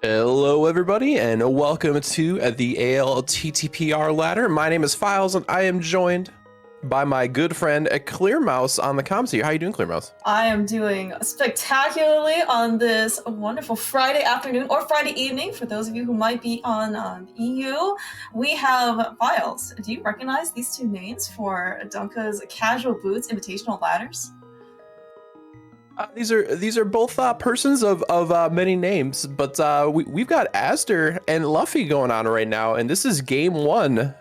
Hello, everybody, and welcome to the ALTTPR ladder. My name is Files, and I am joined by my good friend Clearmouse on the comms here. How you doing, Clearmouse? I am doing spectacularly on this wonderful Friday afternoon or Friday evening for those of you who might be on EU. We have Files. Do you recognize these two names for Dunka's Casual Boots Invitational Ladders? These are both persons of many names, but we've got Azder and Luffy going on right now, and this is game one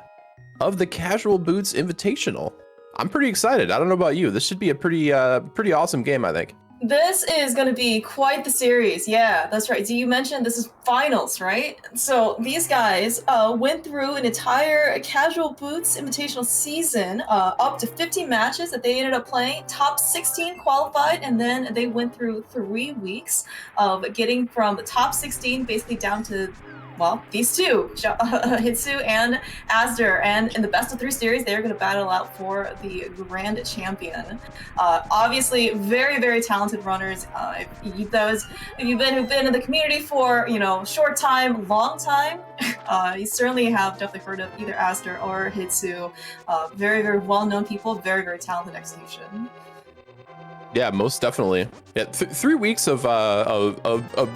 of the Casual Boots Invitational. I'm pretty excited. I don't know about you. This should be a pretty awesome game, I think. This is going to be quite the series. Yeah, that's right. So you mentioned this is finals, right? So these guys went through an entire Casual Boots Invitational season, up to 15 matches that they ended up playing. Top 16 qualified, and then they went through 3 weeks of getting from the top 16 basically down to, well, these two, Hitsu and azder, and in the best of 3 series, they're going to battle out for the grand champion. Obviously, very, very talented runners. If you've been in the community for short time, long time, you certainly have definitely heard of either azder or Hitsu. Very, very well-known people, very, very talented execution. Yeah, most definitely. Yeah, 3 weeks of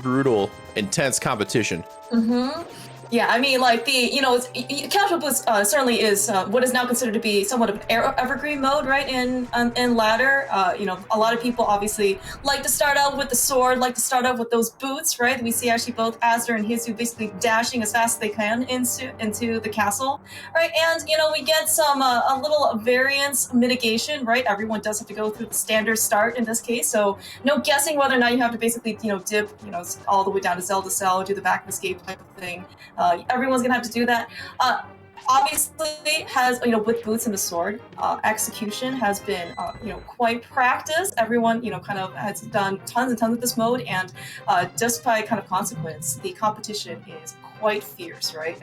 brutal, intense competition. Mm-hmm. Yeah, I mean, like Casual Boots certainly is what is now considered to be somewhat of an evergreen mode, right? In ladder, a lot of people obviously like to start out with the sword, like to start out with those boots, right? We see actually both azder and Hitsu basically dashing as fast as they can into the castle, right? And we get some a little variance mitigation, right? Everyone does have to go through the standard start in this case, so no guessing whether or not you have to basically dip all the way down to Zelda Cell, do the back escape type of thing. Everyone's gonna have to do that. Obviously, has with boots and the sword, execution has been quite practiced. Everyone kind of has done tons and tons of this mode, and just by kind of consequence, the competition is quite fierce, right?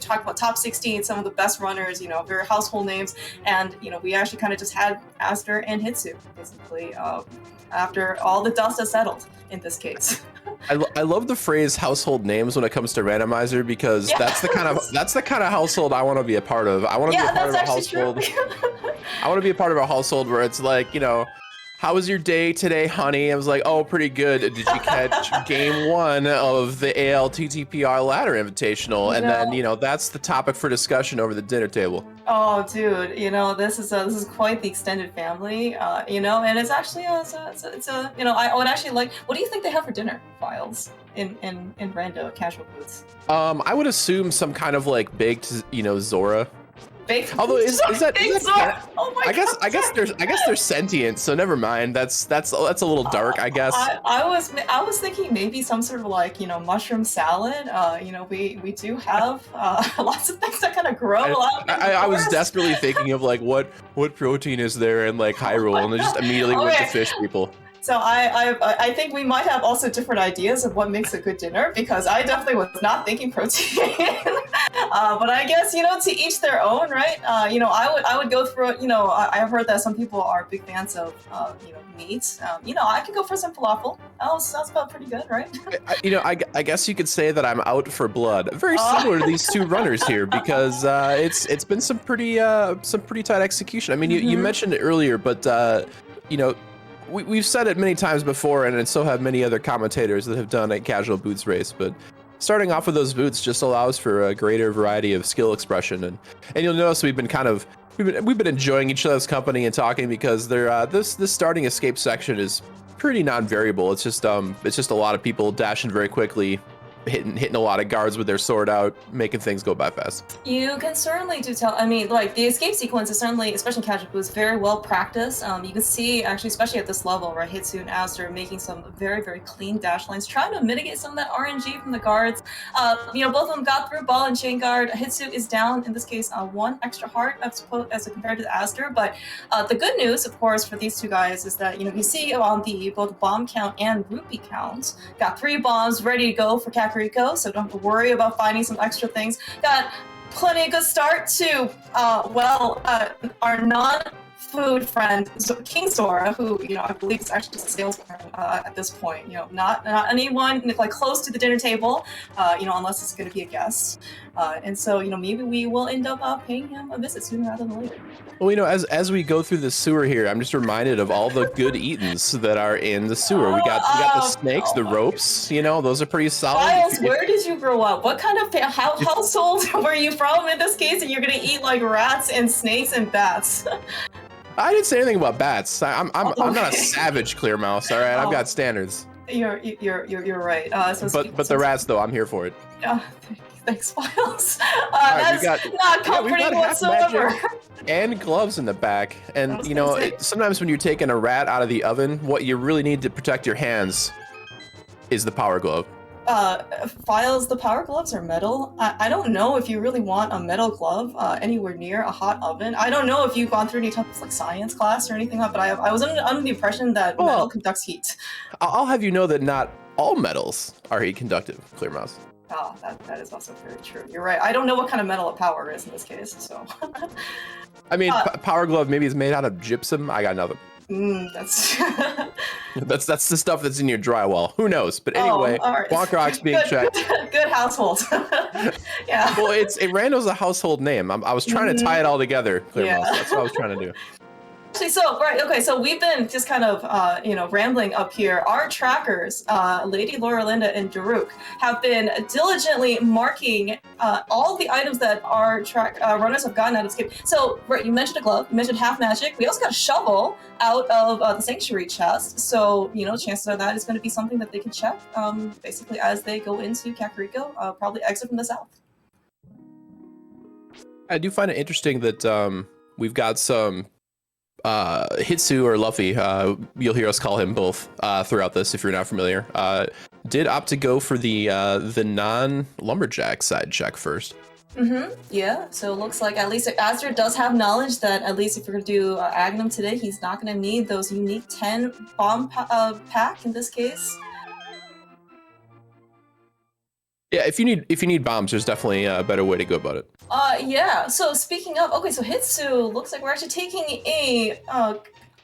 Talk about top 16, some of the best runners, very household names, and we actually kind of just had azder and Hitsu basically after all the dust has settled in this case. I love the phrase household names when it comes to randomizer, because that's the kind of household I want to be a part of. I want to be a part of a household. I want to be a part of a household where it's like, how was your day today, honey? I was like, oh, pretty good. Did you catch game one of the ALTTPR ladder invitational? And then, that's the topic for discussion over the dinner table. Oh, dude, this is quite the extended family, and it's actually I would actually like. What do you think they have for dinner, Files, in Rando Casual Boots? I would assume some kind of like baked, Zora. Although is that oh my God. I guess they're sentient, so never mind. That's a little dark, I guess. I was thinking maybe some sort of like mushroom salad. We do have lots of things that kind of grow a lot. I was desperately thinking of like what protein is there in like Hyrule, and I just immediately went to fish people. So I think we might have also different ideas of what makes a good dinner, because I definitely was not thinking protein. But I guess to each their own, right? I would go through it. I've heard that some people are big fans of meat. I could go for some falafel. That sounds about pretty good, right? I guess you could say that I'm out for blood. Very similar to these two runners here, because it's been some pretty tight execution. I mean, you mentioned it earlier, but we've said it many times before, and so have many other commentators that have done a Casual Boots race, but starting off with those boots just allows for a greater variety of skill expression, and you'll notice we've been enjoying each other's company and talking, because this starting escape section is pretty non-variable. It's just a lot of people dashing very quickly, hitting a lot of guards with their sword out, making things go by fast. You can certainly do tell. I mean, like the escape sequence is certainly, especially in Casual Boots, very well practiced. You can see actually, especially at this level, right, Hitsu and azder making some very, very clean dash lines, trying to mitigate some of that RNG from the guards. Both of them got through ball and chain guard. Hitsu is down in this case 1 extra heart as compared to the azder. But the good news, of course, for these two guys is that you see on the both bomb count and rupee count, got 3 bombs ready to go for Kakariko, so don't have to worry about finding some extra things. Got plenty of good start to our food friend, King Sora, who I believe is actually just a salesman at this point. Not anyone like close to the dinner table. Unless it's going to be a guest. And so maybe we will end up paying him a visit sooner rather than later. Well, as we go through the sewer here, I'm just reminded of all the good eatings that are in the sewer. We got the snakes, the ropes. Those are pretty solid. Miles, where did you grow up? What kind of household were you from in this case? And you're gonna eat like rats and snakes and bats? I didn't say anything about bats. I'm not a savage, Clear Mouse. All right, I've got standards. You're right. But the rats though, I'm here for it. Thanks, Miles. Right, that's not comforting whatsoever. And gloves in the back. And sometimes when you're taking a rat out of the oven, what you really need to protect your hands is the power glove. Files, the power gloves are metal. I don't know if you really want a metal glove anywhere near a hot oven. I don't know if you've gone through any type of like science class or anything, but I was under the impression that metal conducts heat. I'll have you know that not all metals are heat conductive, Clear Mouse. Oh, that is also very true. You're right. I don't know what kind of metal a power is in this case, so. I mean, power glove maybe is made out of gypsum. I got nothing. That's that's the stuff that's in your drywall. Who knows? But anyway, right. Bonk Rock's being checked. Good household. Yeah. Well, Rando's a household name. I was trying to tie it all together, Clear Mouse. That's what I was trying to do. Actually, so we've been just kind of rambling up here. Our trackers, Lady Lauralinda and Daruk, have been diligently marking all the items that our runners have gotten out of Escape. So, right, you mentioned a glove, you mentioned half magic. We also got a shovel out of the sanctuary chest. So, chances are that is going to be something that they can check, basically as they go into Kakariko, probably exit from the south. I do find it interesting that we've got some Hitsu or Luffy, you'll hear us call him both throughout this if you're not familiar, did opt to go for the non-lumberjack side check first. Yeah, so it looks like at least Azder does have knowledge that at least if we're going to do Agnum today, he's not going to need those unique 10 bomb pack in this case. Yeah, if you need bombs, there's definitely a better way to go about it. Yeah. So speaking of, so Hitsu looks like we're actually taking a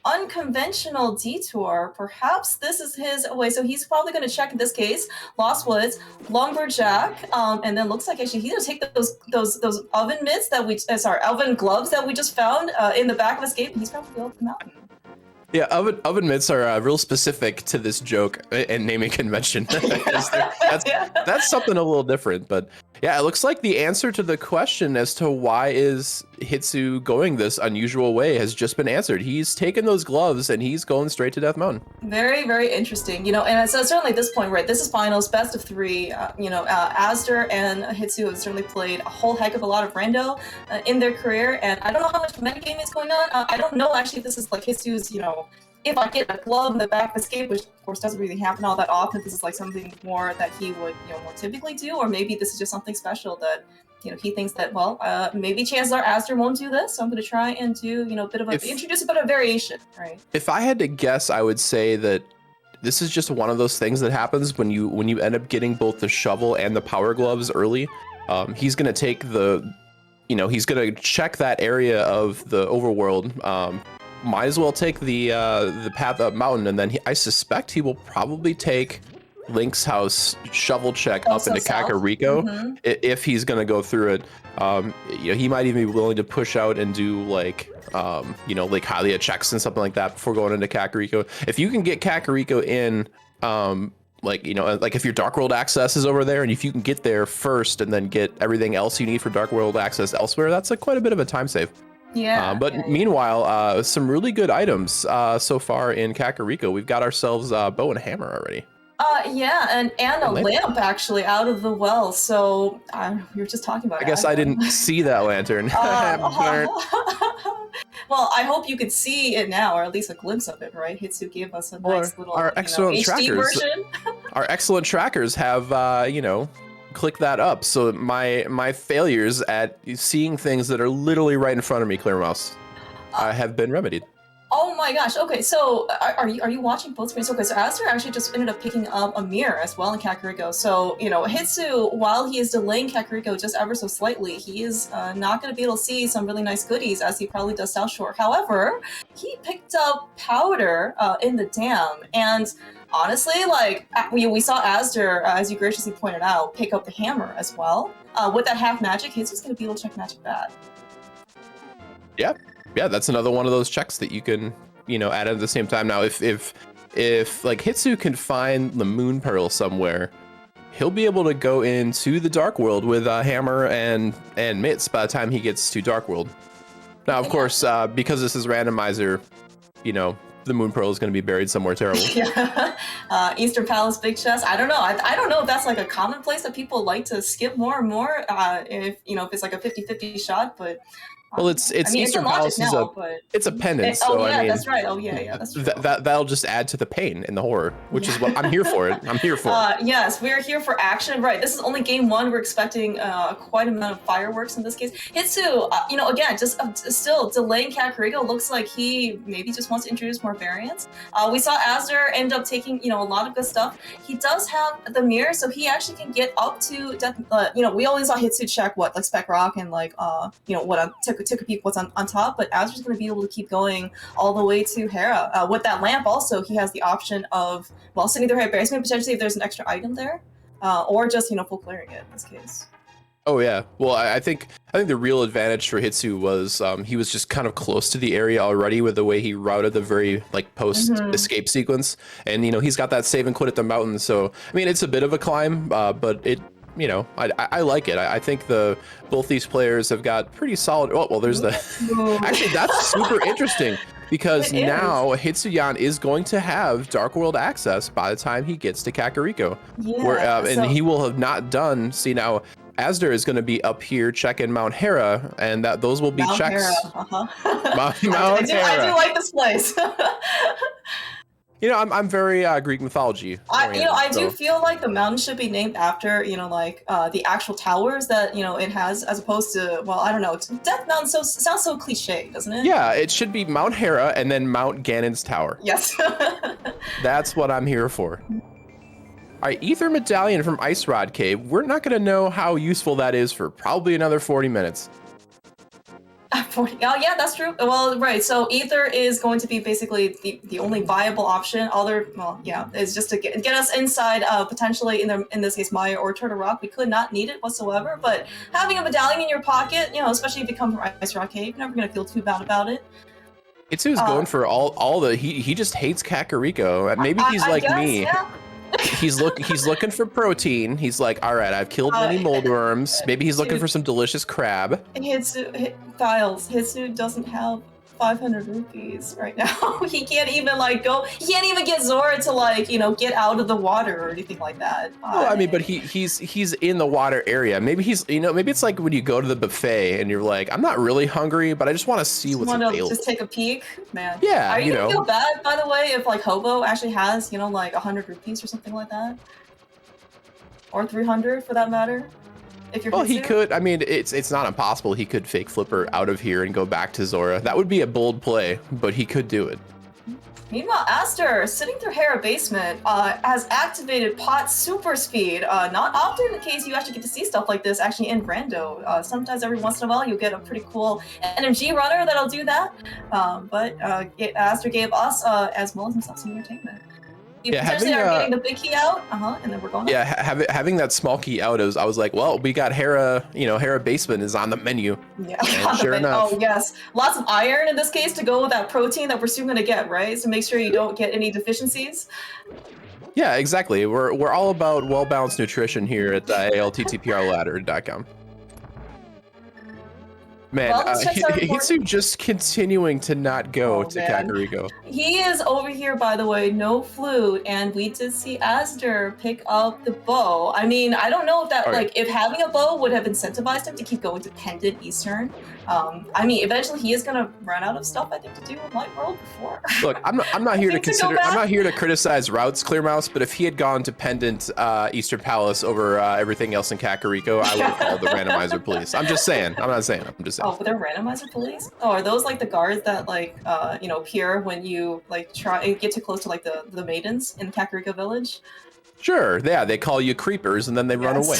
unconventional detour. Perhaps this is his way. So he's probably going to check in this case Lost Woods, Lumberjack, and then looks like actually he's going to take those oven mitts oven gloves that we just found in the back of Escape. He's probably going to go up the mountain. Yeah, oven mitts are real specific to this joke and naming convention. That's something a little different, but yeah, it looks like the answer to the question as to why is Hitsu going this unusual way has just been answered. He's taken those gloves and he's going straight to Death Mountain. Very, very interesting. And so certainly at this point, right, this is finals, best of three. Azder and Hitsu have certainly played a whole heck of a lot of rando in their career, and I don't know how much metagaming is going on. I don't know actually if this is like Hitsu's, if I get a glove in the back of Escape, which of course doesn't really happen all that often, this is like something more that he would, more typically do, or maybe this is just something special that, he thinks that, maybe chances are Azder won't do this, so I'm going to try and do, introduce a bit of variation, right? If I had to guess, I would say that this is just one of those things that happens when you end up getting both the shovel and the power gloves early. He's going to take he's going to check that area of the overworld. Might as well take the path up mountain, and then I suspect he will probably take Link's house shovel check up into Kakariko if he's gonna go through it. He might even be willing to push out and do like Hylia checks and something like that before going into Kakariko. If you can get Kakariko in, like if your Dark World access is over there, and if you can get there first and then get everything else you need for Dark World access elsewhere, that's quite a bit of a time save. Yeah. Meanwhile, some really good items so far in Kakariko. We've got ourselves bow and hammer already. And a lamp actually out of the well. So we were just talking about it. I guess I didn't see that lantern. Well, I hope you could see it now, or at least a glimpse of it, right? Hitsu gave us a nice little HD version. Our excellent trackers have, click that up. So my failures at seeing things that are literally right in front of me, Clear Mouse, have been remedied. Oh my my gosh. Okay, so are you watching both screens? Okay, so azder actually just ended up picking up a mirror as well in Kakariko. So, you know, Hitsu, while he is delaying Kakariko just ever so slightly, he is not going to be able to see some really nice goodies as he probably does South Shore. However, he picked up powder in the dam, and honestly, like, we saw azder, as you graciously pointed out, pick up the hammer as well. With that half magic, Hitsu's going to be able to check magic that. Yeah, that's another one of those checks that you can, you know, add at the same time. Now, if like Hitsu can find the moon pearl somewhere, he'll be able to go into the dark world with hammer and mitts by the time he gets to dark world. Now, of course, because this is randomizer, you know, the moon pearl is going to be buried somewhere terrible. Yeah. Eastern Palace big chest. I don't know. I don't know if that's like a common place that people like to skip more and more. If you know, if it's like a 50-50 shot, but. Well, it's I mean, Eastern Palace is it's a pendant. Oh so, yeah, I mean, that's right. Oh yeah, that's true. That'll just add to the pain and the horror, which is what I'm here for. I'm here for. Yes, we're here for action. Right. This is only game one. We're expecting quite a amount of fireworks in this case. Hitsu, you know, again, just still delaying Kakariko. Looks like he maybe just wants to introduce more variants. We saw azder end up taking, you know, a lot of good stuff. He does have the mirror, so he actually can get up to death. You know, we always saw Hitsu check what, like Spec Rock and like you know, what took a peek what's on top, but azder's going to be able to keep going all the way to Hera. With that lamp also, he has the option of, well, sitting there at basement, potentially if there's an extra item there, or just, you know, full clearing it in this case. Oh yeah, well, I think the real advantage for Hitsu was he was just kind of close to the area already with the way he routed the very like post escape sequence, and you know, he's got that save and quit at the mountain, so I mean, it's a bit of a climb, but it, you know, I like it. I think both these players have got pretty solid. Oh, well, there's the actually, that's super interesting because now Hitsuyan is going to have Dark World access by the time he gets to Kakariko, yeah, and he will have not done. See, now azder is going to be up here checking Mount Hera, and those will be Mount checks. Hera. Mount Hera. I do like this place. You know, I'm very Greek mythology. I do feel like the mountain should be named after, you know, like the actual towers that, you know, it has, as opposed to, well, I don't know, Death Mountain sounds so cliche, doesn't it? Yeah, it should be Mount Hera and then Mount Ganon's Tower. Yes. That's what I'm here for. All right, Ether Medallion from Ice Rod Cave. We're not going to know how useful that is for probably another 40 minutes. 40. Oh yeah, that's true. Well, right. So ether is going to be basically the only viable option. Well, yeah, is just to get us inside, potentially in this case Maya or Turtle Rock. We could not need it whatsoever, but having a medallion in your pocket, you know, especially if you come from Ice Rock Cave, you're never gonna feel too bad about it. Itsu's going for all the he just hates Kakariko. Maybe he's like me. Yeah. He's looking for protein. He's like, all right, I've killed many moldworms. Maybe he's looking for some delicious crab. Hitsu doesn't have 500 rupees right now. He can't even like go. He can't even get Zora to like, you know, get out of the water or anything like that. Well, I mean, but he's in the water area. Maybe he's, you know, maybe it's like when you go to the buffet and you're like, I'm not really hungry, but I just want to see what's available. Just take a peek, man. Yeah, Are you gonna feel bad, by the way, if like Hobo actually has, you know, like 100 rupees or something like that, or 300 for that matter? If you're he could. I mean, it's not impossible. He could fake Flipper out of here and go back to Zora. That would be a bold play, but he could do it. Meanwhile, azder, sitting through Hera Basement, has activated Pot Super Speed. Not often in case you actually get to see stuff like this actually in Rando. Sometimes every once in a while you'll get a pretty cool NMG runner that'll do that. But azder gave us, as well as himself, some entertainment. You potentially are getting the big key out, and then we're going. Yeah, having that small key out, I was like, well, we got Hera. You know, Hera Basement is on the menu. Yeah, and sure enough. Oh yes, lots of iron in this case to go with that protein that we're soon gonna get, right? So make sure you don't get any deficiencies. Yeah, exactly. We're all about well-balanced nutrition here at ALTTPRladder.com. Man, Hitsu just continuing to not go to Kakariko. He is over here, by the way, no flute, and we did see azder pick up the bow. I mean, I don't know if that, if having a bow would have incentivized him to keep going to Pendant Eastern. I mean, eventually he is gonna run out of stuff, I think, to do with Light World before. Look, I'm not here to consider. I'm not here to criticize routes, Clear Mouse. But if he had gone to Pendant Eastern Palace over everything else in Kakariko, I would have called the randomizer police. I'm just saying. I'm not saying. I'm just saying. Oh, but they're randomizer police? Oh, are those like the guards that like you know, appear when you like try and get too close to like the maidens in Kakariko Village? Sure. Yeah, they call you creepers and then they run away.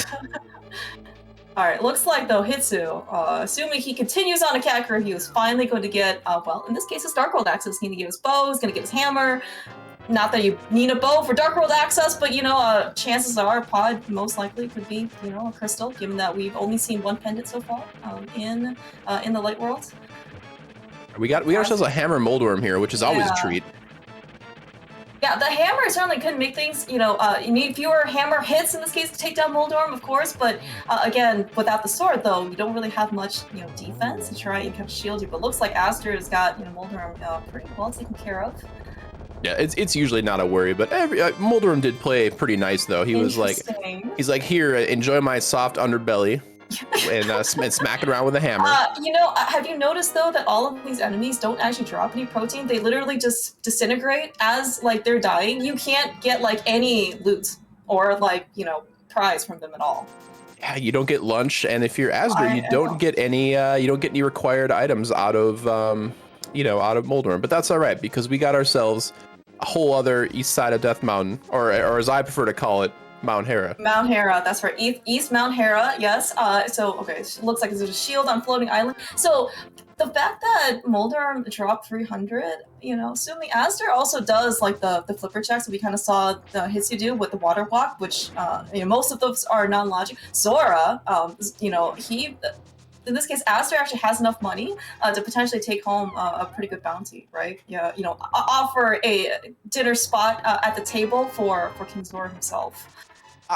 All right, looks like though Hitsu, assuming he continues on to Kakariko, he was finally going to get, well, in this case, his Dark World access. He's going to get his bow, he's going to get his hammer. Not that you need a bow for Dark World access, but you know, chances are Pod most likely could be, you know, a crystal, given that we've only seen one pendant so far in the Light World. We got ourselves a hammer Moldworm here, which is always a treat. Yeah, the hammer certainly could make things, you know, you need fewer hammer hits in this case to take down Moldorm, of course, but again, without the sword, though, you don't really have much, you know, defense to try and kind of shield you, but looks like azder has got, you know, Moldorm pretty well taken care of. Yeah, it's usually not a worry, but Moldorm did play pretty nice, though. He was like, he's like, here, enjoy my soft underbelly. And smack it around with a hammer. You know, have you noticed though that all of these enemies don't actually drop any protein? They literally just disintegrate as like they're dying. You can't get like any loot or like, you know, prize from them at all. Yeah, you don't get lunch, and if you're azder, you don't get any required items out of you know, out of Moldorm. But that's all right because we got ourselves a whole other east side of Death Mountain, or as I prefer to call it, Mount Hera. Mount Hera, that's right. East Mount Hera, yes. So, okay, it looks like there's a shield on floating island. So, the fact that Moldorm dropped 300, you know, assuming azder also does like the flipper checks that we kind of saw the Hitsu do with the water walk, which, you know, most of those are non-logic. Zora, you know, in this case, azder actually has enough money to potentially take home a pretty good bounty, right? Yeah, you know, offer a dinner spot at the table for King Zora himself.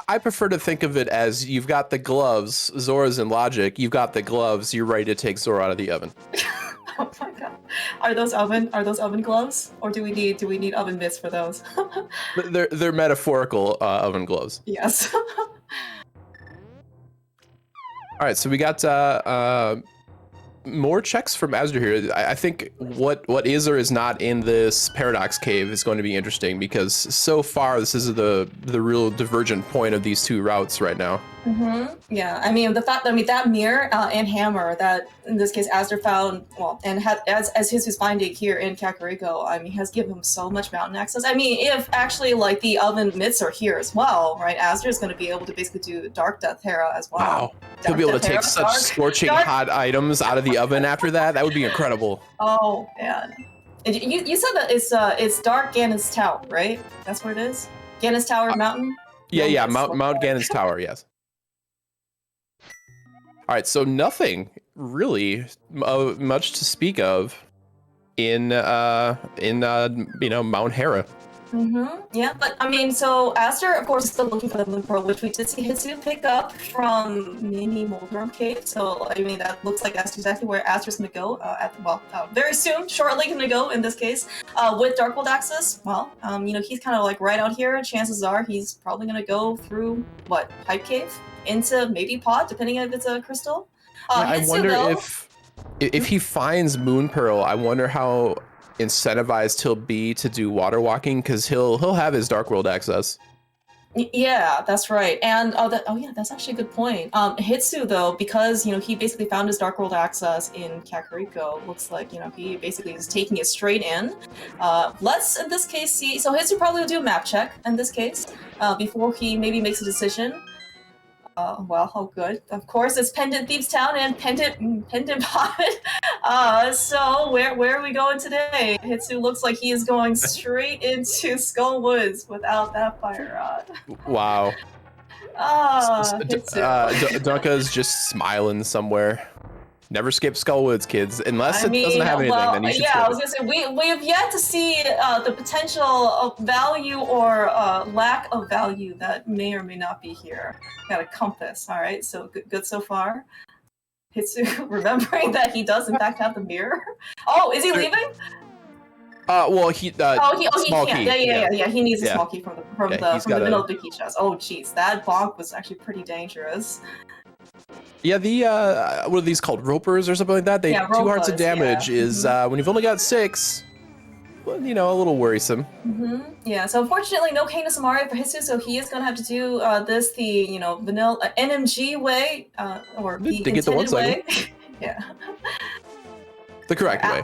I prefer to think of it as you've got the gloves, Zora's in logic, you've got the gloves, you're ready to take Zora out of the oven. Oh my god. Are those oven gloves? Or do we need oven mitts for those? They're metaphorical oven gloves. Yes. All right, so we got more checks from azder here. I think what is or is not in this paradox cave is going to be interesting because so far this is the real divergent point of these two routes right now. Yeah, I mean the fact that that mirror and hammer that in this case azder found, well, and had as his finding here in Kakariko, I mean has given him so much mountain access. I mean if actually like the oven mitts are here as well, right? Azder is going to be able to basically do Dark Death Hera as well. Wow, he'll be able to take such scorching hot items out of the oven after that. That would be incredible. Oh man, you said that it's Dark Ganon's Tower, right? That's where it is. Ganon's Tower Mountain. Yeah, Mount Ganon's Tower. Yes. All right, so nothing really much to speak of in you know, Mount Hera. Yeah, but I mean, so azder, of course, is still looking for the Moon Pearl, which we did see Hitsu pick up from Mini Moldorm Cave. So I mean, that looks like that's exactly where azder's going to go very soon, shortly going to go in this case with Dark World access. Well, you know, he's kind of like right out here. Chances are he's probably going to go through what Hype Cave into maybe Pod, depending if it's a crystal. I Hitsu, wonder though, if he finds Moon Pearl. I wonder how incentivized he'll be to do water walking because he'll have his Dark World access. Yeah, that's right. And yeah, that's actually a good point. Hitsu though, because you know he basically found his Dark World access in Kakariko, looks like you know he basically is taking it straight in. Let's in this case see. So Hitsu probably will do a map check in this case before he maybe makes a decision. Well, oh good. Of course, it's Pendant Thieves Town and Pendant Pod. So where are we going today? Hitsu looks like he is going straight into Skull Woods without that fire rod. Wow. Hitsu. Dunka's just smiling somewhere. Never skip Skull Woods, kids, unless it doesn't have anything. Then you should skip I was gonna say we have yet to see the potential of value or lack of value that may or may not be here. Got a compass, all right. So good so far. Hitsu remembering that he does in fact have the mirror. Oh, is he leaving? Well, he small key. Yeah. He needs a small key from the middle of the key chest. Oh, jeez, that bonk was actually pretty dangerous. Yeah, the what are these called? Ropers or something like that? They Yeah, 2 hearts of ropers, yeah. damage is when you've only got 6. Well, you know, a little worrisome. Yeah, so unfortunately, no Kano Samari for Hitsu, so he is going to have to do this the, you know, vanilla NMG way, or the To get the intended 1 cycle. way. Yeah. The correct way.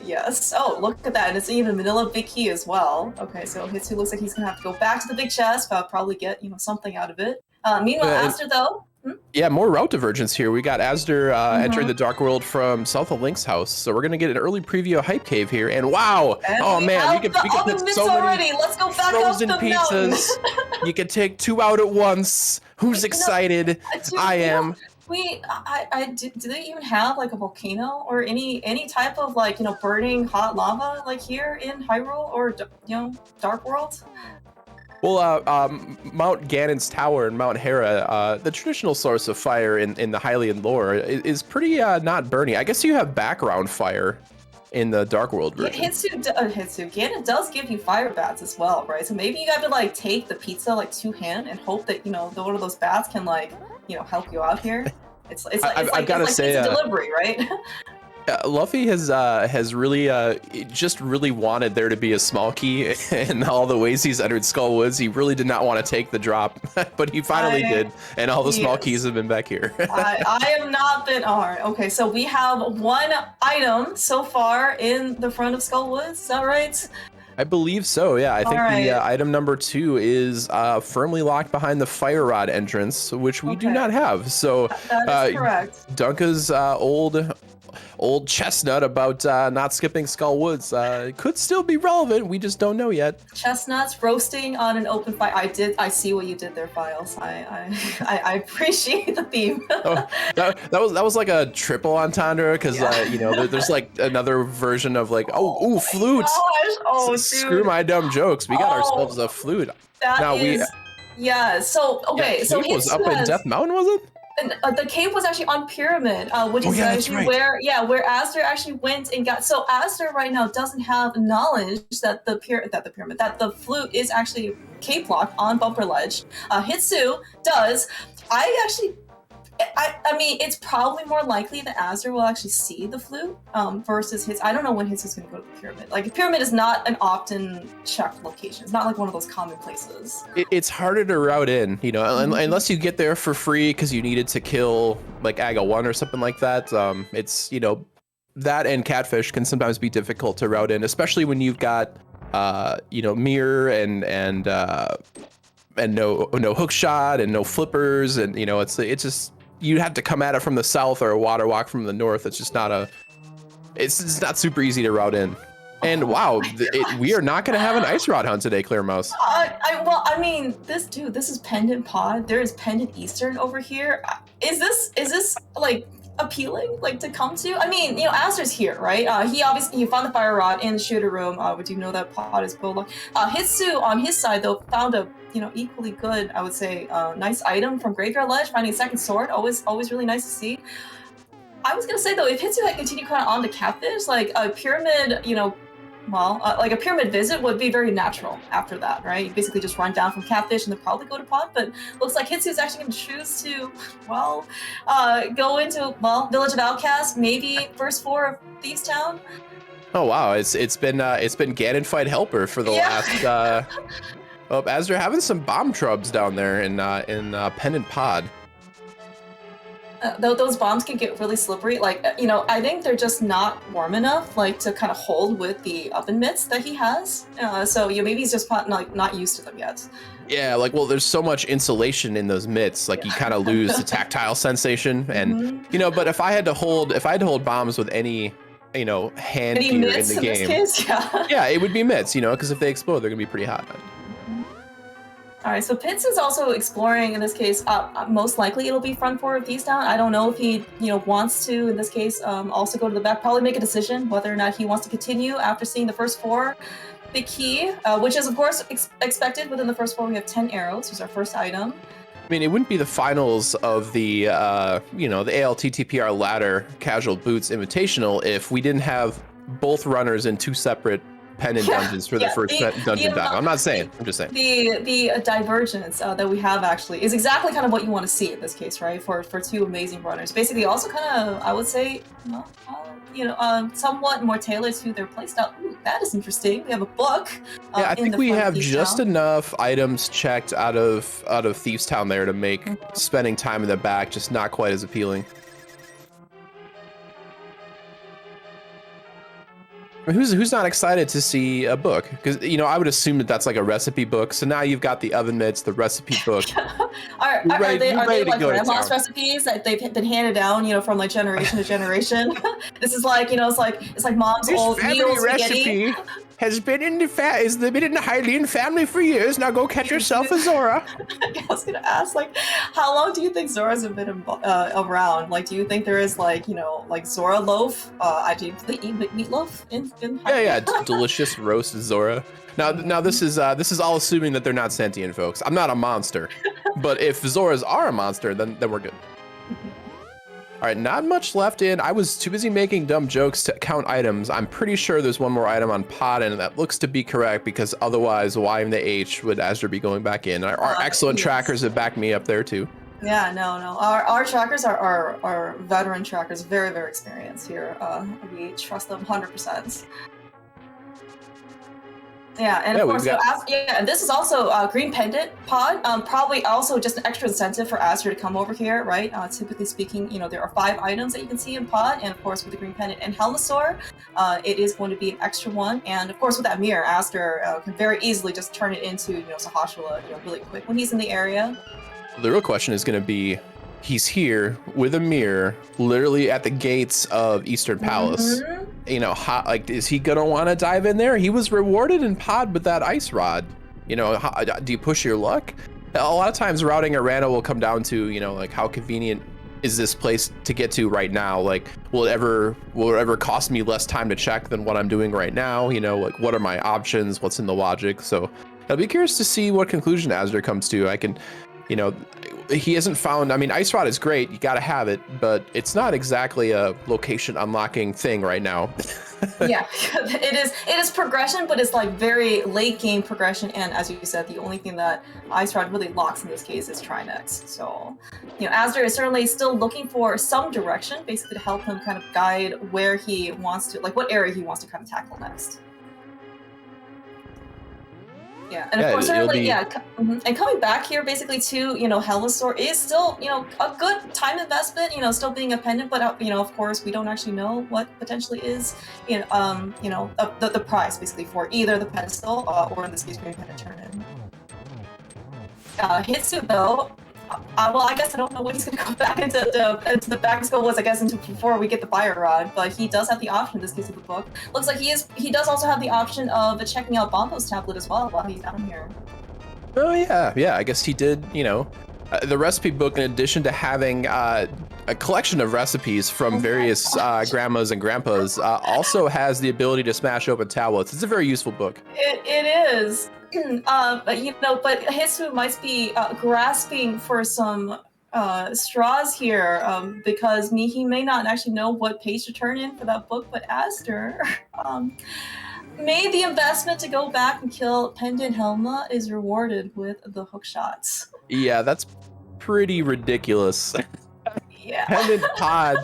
Yes. Oh, look at that. And it's even vanilla big key as well. Okay, so Hitsu looks like he's going to have to go back to the big chest, but probably get, you know, something out of it. Meanwhile, Aster, though. Yeah, more route divergence here. We got Azder entering the Dark World from south of Link's house, so we're gonna get an early preview of Hype Cave here. And wow, And oh we man, have we could put so already. many Let's go back frozen up the pizzas. You could take 2 out at once. Who's excited? Dude, I am. Do they even have like a volcano or any type of like, you know, burning hot lava like here in Hyrule or, you know, Dark World? Well, Mount Ganon's Tower and Mount Hera, the traditional source of fire in the Hylian lore, is pretty not burning. I guess you have background fire in the Dark World version. Yeah, Ganon does give you fire bats as well, right? So maybe you got to like take the pizza like 2-hand and hope that, you know, one of those bats can like, you know, help you out here. It's like pizza delivery, right? Luffy has really just really wanted there to be a small key in all the ways he's entered Skull Woods. He really did not want to take the drop, but he finally did, and all the small keys have been back here. I have not been. All right, okay. So we have 1 item so far in the front of Skull Woods. Is that right? I believe so. Yeah, I think the item number 2 is firmly locked behind the fire rod entrance, which we do not have. So that is correct. Dunka's old chestnut about not skipping Skull Woods could still be relevant. We just don't know yet. Chestnuts roasting on an open fire. I see what you did there, Files. I appreciate the theme. Oh, that was like a triple entendre because you know, there's like another version of like flute. Oh, screw my dumb jokes. We got ourselves a flute. Yeah. So okay. Yeah, so he was up in Death Mountain, was it? And, the cave was actually on Pyramid, which is actually where Azder actually went and got. So Azder right now doesn't have knowledge that the flute is actually cave block on Bumper Ledge. Hitsu does. I mean, it's probably more likely that Azder will actually see the flute versus Hitsu. I don't know when Hitsu's going to go to the Pyramid. Like, the Pyramid is not an often checked location. It's not like one of those common places. It's harder to route in, you know, unless you get there for free because you needed to kill like Aga 1 or something like that. It's, you know, that and Catfish can sometimes be difficult to route in, especially when you've got, you know, mirror and no hook shot and no flippers, and you know, it's just. You have to come at it from the south or a water walk from the north. It's just not it's not super easy to route in. And wow, we are not going to have an ice rod hunt today, Clear Mouse. I mean, this is Pendant Pod. There is Pendant Eastern over here. Is this like appealing, like to come to? I mean, you know, Azder's here, right? He found the fire rod in the shooter room. Would you know that pod is gold? Hitsu on his side though found a, you know, equally good, I would say, nice item from Graveyard Ledge. Finding a second sword, always really nice to see. I was gonna say though, if Hitsu had continued kind of on to Catfish, like a pyramid, you know, like a pyramid visit would be very natural after that, right? You basically just run down from Catfish and then probably go to Pod, but looks like Hitsu's actually gonna choose to, go into, Village of Outcast, maybe first 4 of Thieves Town. Oh wow, it's been Ganon fight helper for the last. Azder having some bomb trubs down there in Pendant Pod. Those bombs can get really slippery. Like, you know, I think they're just not warm enough, like, to kind of hold with the oven mitts that he has. So, you know, maybe he's just not used to them yet. Yeah, like, well, there's so much insulation in those mitts, like you kind of lose the tactile sensation. And you know, but if I had to hold bombs with any, you know, hand gear in the game, this case? Yeah, it would be mitts, you know, because if they explode, they're gonna be pretty hot. All right, so Pitts is also exploring in this case. Most likely it'll be front 4 of Thieves Town. I don't know if he, you know, wants to in this case also go to the back. Probably make a decision whether or not he wants to continue after seeing the first 4. Big key, which is of course expected. Within the first 4, we have 10 arrows. Who's our first item? I mean, it wouldn't be the finals of the you know, the ALTTPR ladder Casual Boots Invitational if we didn't have both runners in 2 separate pendant dungeons for the first dungeon dive. I'm not saying. I'm just saying. The divergence that we have actually is exactly kind of what you want to see in this case, right? For two amazing runners. Basically, also kind of, I would say, somewhat more tailored to their playstyle. Ooh, that is interesting. We have a book. Yeah, I think we have just enough items checked out of Thieves Town there to make spending time in the back just not quite as appealing. I mean, who's not excited to see a book? Because I would assume that that's like a recipe book. So now you've got the oven mitts, the recipe book. Are they like grandma's recipes that they've been handed down, from like generation to generation? This is like, it's like mom's old meal spaghetti. Has been in the Hylian family for years. Now go catch yourself a Zora. I was gonna ask, like, how long do you think Zoras have been around? Like, do you think there is like Zora loaf? Do you eat meatloaf in Hylian? Yeah, delicious roast Zora. Now this is all assuming that they're not sentient folks. I'm not a monster, but if Zoras are a monster, then we're good. All right, not much left in. I was too busy making dumb jokes to count items. I'm pretty sure there's one more item on pod, and that looks to be correct because otherwise, why in the H would Azder be going back in? Our excellent trackers have backed me up there too. Yeah, no. Our trackers are veteran trackers, very, very experienced here. We trust them 100%. Yeah, and of course, this is also Green Pendant pod. Probably also just an extra incentive for Azder to come over here, right? Typically speaking, there are 5 items that you can see in pod, and of course with the Green Pendant and Helmasaur, it is going to be an extra one. And of course with that mirror, Azder can very easily just turn it into Sahasrahla, really quick when he's in the area. The real question is going to be, he's here with a mirror, literally at the gates of Eastern Palace. Is he gonna want to dive in there? He was rewarded in pod with that ice rod. Do you push your luck? A lot of times routing a rando will come down to, like how convenient is this place to get to right now? Like, will it ever cost me less time to check than what I'm doing right now? Like what are my options? What's in the logic? So I'll be curious to see what conclusion Azder comes to. He hasn't found, Ice Rod is great, you gotta have it, but it's not exactly a location unlocking thing right now. Yeah, it is progression, but it's like very late game progression, and as you said, the only thing that Ice Rod really locks in this case is Trinex. So, Azder is certainly still looking for some direction, basically to help him kind of guide where he wants to, like what area he wants to kind of tackle next. Yeah, and of course, certainly, and coming back here, basically to Helmasaur is still a good time investment. Still being a pendant, but of course, we don't actually know what potentially is the price basically for either the pedestal or in this case, Green Pendant turn-in. Hitsu though. Well, I guess I don't know when he's going to go back into the back school was, I guess, before we get the fire rod, but he does have the option in this case of the book. Looks like he does also have the option of checking out Bombo's tablet as well while he's down here. Oh yeah, I guess he did, the recipe book, in addition to having a collection of recipes from various grandmas and grandpas, also has the ability to smash open tablets. It's a very useful book. It is. But Hitsu might be grasping for some straws here because he may not actually know what page to turn in for that book, but Azder made the investment to go back and kill Pendant Helma is rewarded with the hook shots. Yeah, that's pretty ridiculous. Yeah. Pendant pod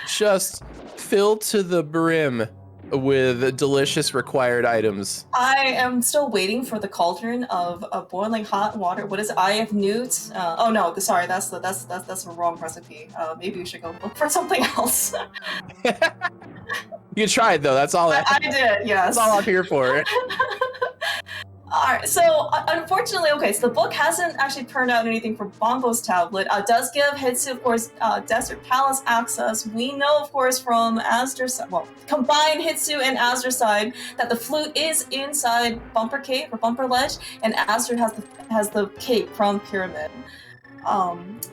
just filled to the brim with delicious required items. I am still waiting for the cauldron of boiling hot water. What is it? Eye of Newt? Oh no, sorry, that's the wrong recipe. Maybe we should go look for something else. You tried though. That's all. I did. Yes. That's all I'm here for. All right, so unfortunately, so the book hasn't actually turned out anything for Bombo's tablet. Does give Hitsu, of course, Desert Palace access. We know, of course, from Azder's, combined Hitsu and Azder's side, that the flute is inside Bumper Cave or Bumper Ledge, and Azder has the cape from Pyramid.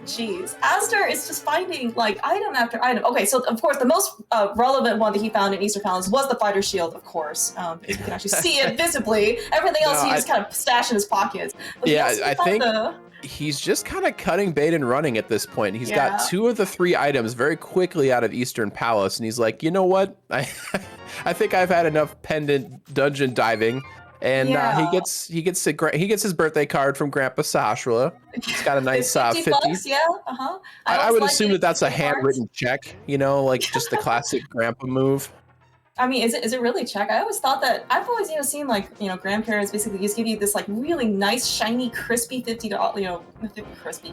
Jeez. Azder is just finding item after item. Okay, so of course the most relevant one that he found in Eastern Palace was the fighter shield, of course. You can actually see it visibly. Everything else he just kind of stashed in his pockets. But yeah, I think he's just kind of cutting bait and running at this point. He's got Yeah. 2 of the 3 items very quickly out of Eastern Palace, and he's like, you know what? I think I've had enough pendant dungeon diving. And he Yeah. gets his birthday card from Grandpa Sashra. He's got a nice 50 50. bucks, yeah. Uh-huh. I always would like assume getting that that's a 50 cards. handwritten check, you know, like just the classic grandpa move. I mean, is it really check? I always thought that I've always seen like grandparents basically just give you this like really nice shiny crispy $50 crisp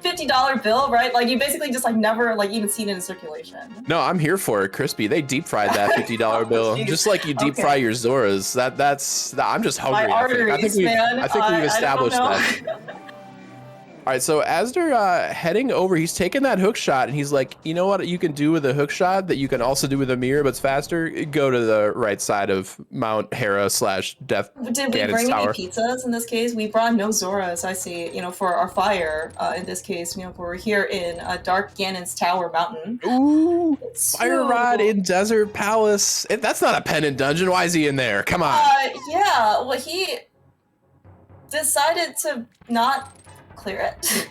$50 bill, right? Like you basically just like never like even seen it in circulation. No, I'm here for it, crispy. They deep fried that $50 Oh, bill, geez. just like you deep Okay. fry your Zoras. I'm just hungry. My arteries, man. I think we've established I don't that. know. All right, so Azder heading over, he's taking that hook shot, and he's like, you know what you can do with a hook shot that you can also do with a mirror, but it's faster? Go to the right side of Mount Hera / Death Did we Ganon's bring any Tower. pizzas in this case? We brought no Zoras, I see, for our fire. In this case, we're here in Dark Ganon's Tower Mountain. Ooh, So- fire rod in Desert Palace. That's not a pendant dungeon. Why is he in there? Come on. Yeah, well, he decided to not clear it.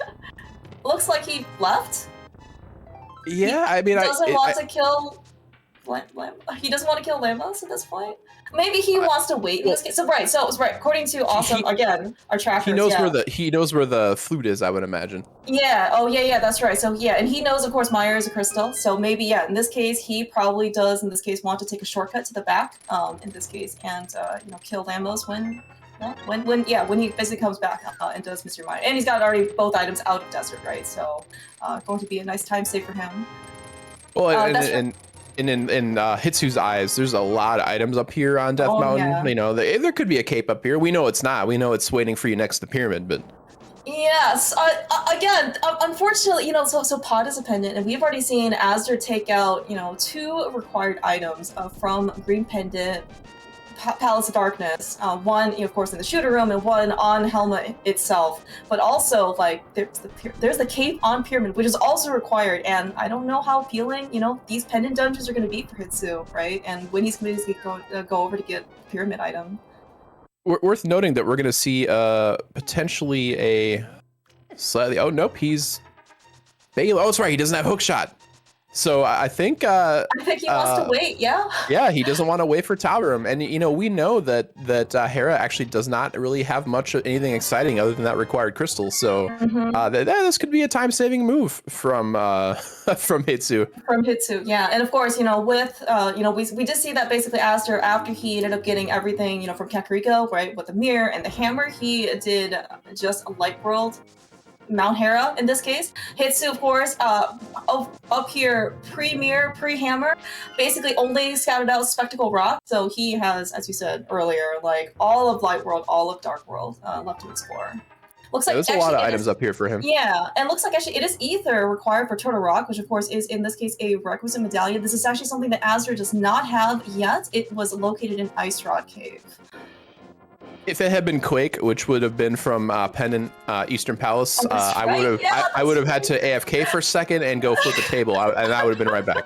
Looks like he left. Yeah, I mean, He doesn't want to kill. He doesn't want to kill Lamos at this point. Maybe he wants to wait in this case. So right. According to again, our trackers. he knows where the flute is, I would imagine. Yeah. Oh yeah. That's right. So yeah, and he knows, of course, Meyer is a crystal. So maybe in this case, he probably does. In this case, want to take a shortcut to the back. In this case, and kill Lamos when he basically comes back and does Mr. Meyer. And he's got already both items out of desert, right? So going to be a nice time save for him. Well, in Hitsu's eyes, there's a lot of items up here on Death Mountain. Yeah. You know, there could be a cape up here. We know it's not. We know it's waiting for you next to the pyramid, but. Yes. Again, unfortunately, so pod is a pendant, and we've already seen Azder take out, 2 required items from Green Pendant, Palace of Darkness. One, of course, in the shooter room, and one on Helma itself. But also, like, there's the cape on Pyramid, which is also required. And I don't know how appealing, these pendant dungeons are going to be for Hitsu, right? And when he's going to go over to get Pyramid item. Worth noting that we're going to see potentially a slightly. Oh nope, he's Baylor. Oh, that's right. He doesn't have hook shot. So I think he wants to wait. Yeah. Yeah, he doesn't want to wait for Tower Room, and we know that Hera actually does not really have much of anything exciting other than that required crystal. So this could be a time-saving move from Hitsu. From Hitsu, yeah, and of course, with we did see that basically Azder, after he ended up getting everything, from Kakariko, right, with the mirror and the hammer, he did just a light world. Mount Hera in this case. Hitsu, of course, up here, pre-mirror, pre-hammer, basically only scouted out Spectacle Rock. So he has, as you said earlier, like all of Light World, all of Dark World left to explore. Looks like there's a lot of items up here for him. Yeah, and looks like actually it is Ether required for Turtle Rock, which of course is in this case a requisite medallion. This is actually something that Azder does not have yet. It was located in Ice Rod Cave. If it had been Quake, which would have been from Pendant Eastern Palace, I would have had to AFK for a second and go flip the table, and I would have been right back.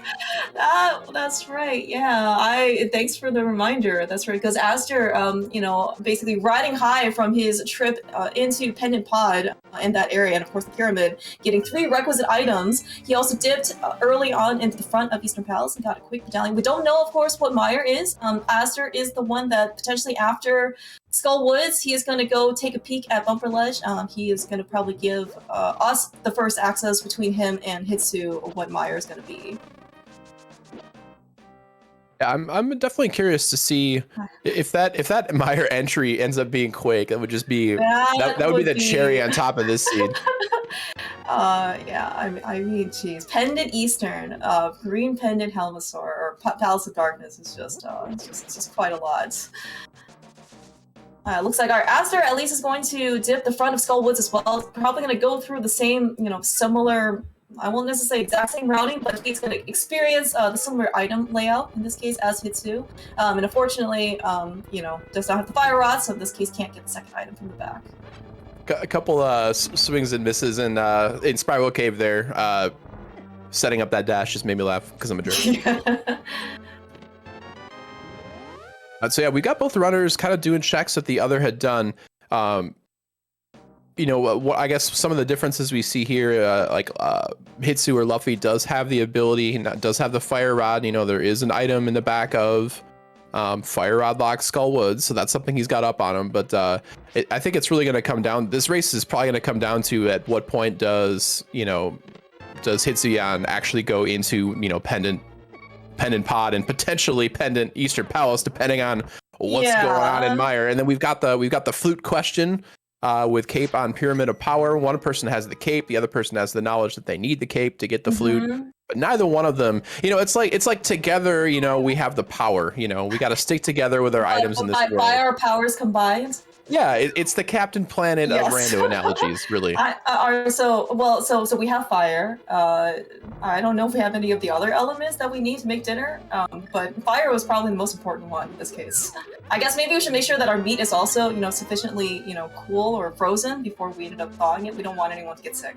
That's right. Yeah, thanks for the reminder. That's right, because Azder, basically riding high from his trip into Pendant Pod in that area, and of course the pyramid, getting 3 requisite items. He also dipped early on into the front of Eastern Palace and got a quick medallion. We don't know, of course, what Meyer is. Azder is the one that potentially after Skull Woods, he is going to go take a peek at Bumper Ledge. He is going to probably give us the first access between him and Hitsu of what Meyer is going to be. Yeah, I'm definitely curious to see if that Meyer entry ends up being Quake. That would just be that would be the cherry on top of this scene. Yeah, I mean, geez, Pendant Eastern, Green Pendant Helmasaur, or Palace of Darkness is just it's just quite a lot. Looks like our Azder at least is going to dip the front of Skull Woods as well. Probably going to go through the same, similar, I won't necessarily say exact same routing, but he's going to experience the similar item layout in this case as Hitsu. And unfortunately, does not have the fire rod, so in this case can't get the second item from the back. A couple swings and misses in Spiral Cave there. Setting up that dash just made me laugh because I'm a jerk. So yeah, we got both runners kind of doing checks that the other had done. you know, what I guess some of the differences we see here, Hitsu or Luffy does have the ability, and does have the fire rod. You know, there is an item in the back of fire rod lock Skull Woods, so that's something he's got up on him. But I think it's really going to come down. This race is probably going to come down to at what point does Hitsuyan actually go into, you know, pendant pod and potentially pendant Eastern Palace, depending on what's going on in Mire. And then we've got the flute question. With Cape on Pyramid of Power, one person has the cape, the other person has the knowledge that they need the cape to get the flute, but neither one of them, you know, it's like together, you know, we have the power, you know, we got to stick together with our items in this world. By our powers combined. Yeah, it's the Captain Planet of rando analogies, really. So we have fire. I don't know if we have any of the other elements that we need to make dinner, but fire was probably the most important one in this case. I guess maybe we should make sure that our meat is also, you know, sufficiently, you know, cool or frozen before we ended up thawing it. We don't want anyone to get sick.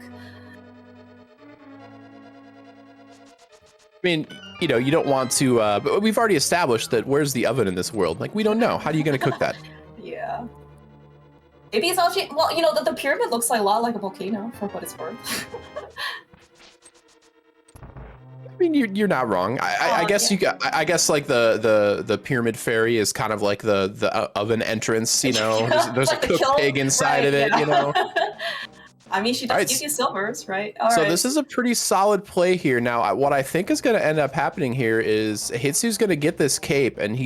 I mean, you know, you don't want to, but we've already established that where's the oven in this world? Like, we don't know. How are you going to cook that? Yeah. Maybe it's actually, well, you know, the pyramid looks like a lot like a volcano, for what it's worth. I mean, you're not wrong. I guess I guess like the pyramid fairy is kind of like the oven entrance. You know, there's like a cooked pig inside of it. You know. I mean, she does give you silvers, right? This is a pretty solid play here. Now, what I think is going to end up happening here is Hitsu's going to get this cape, and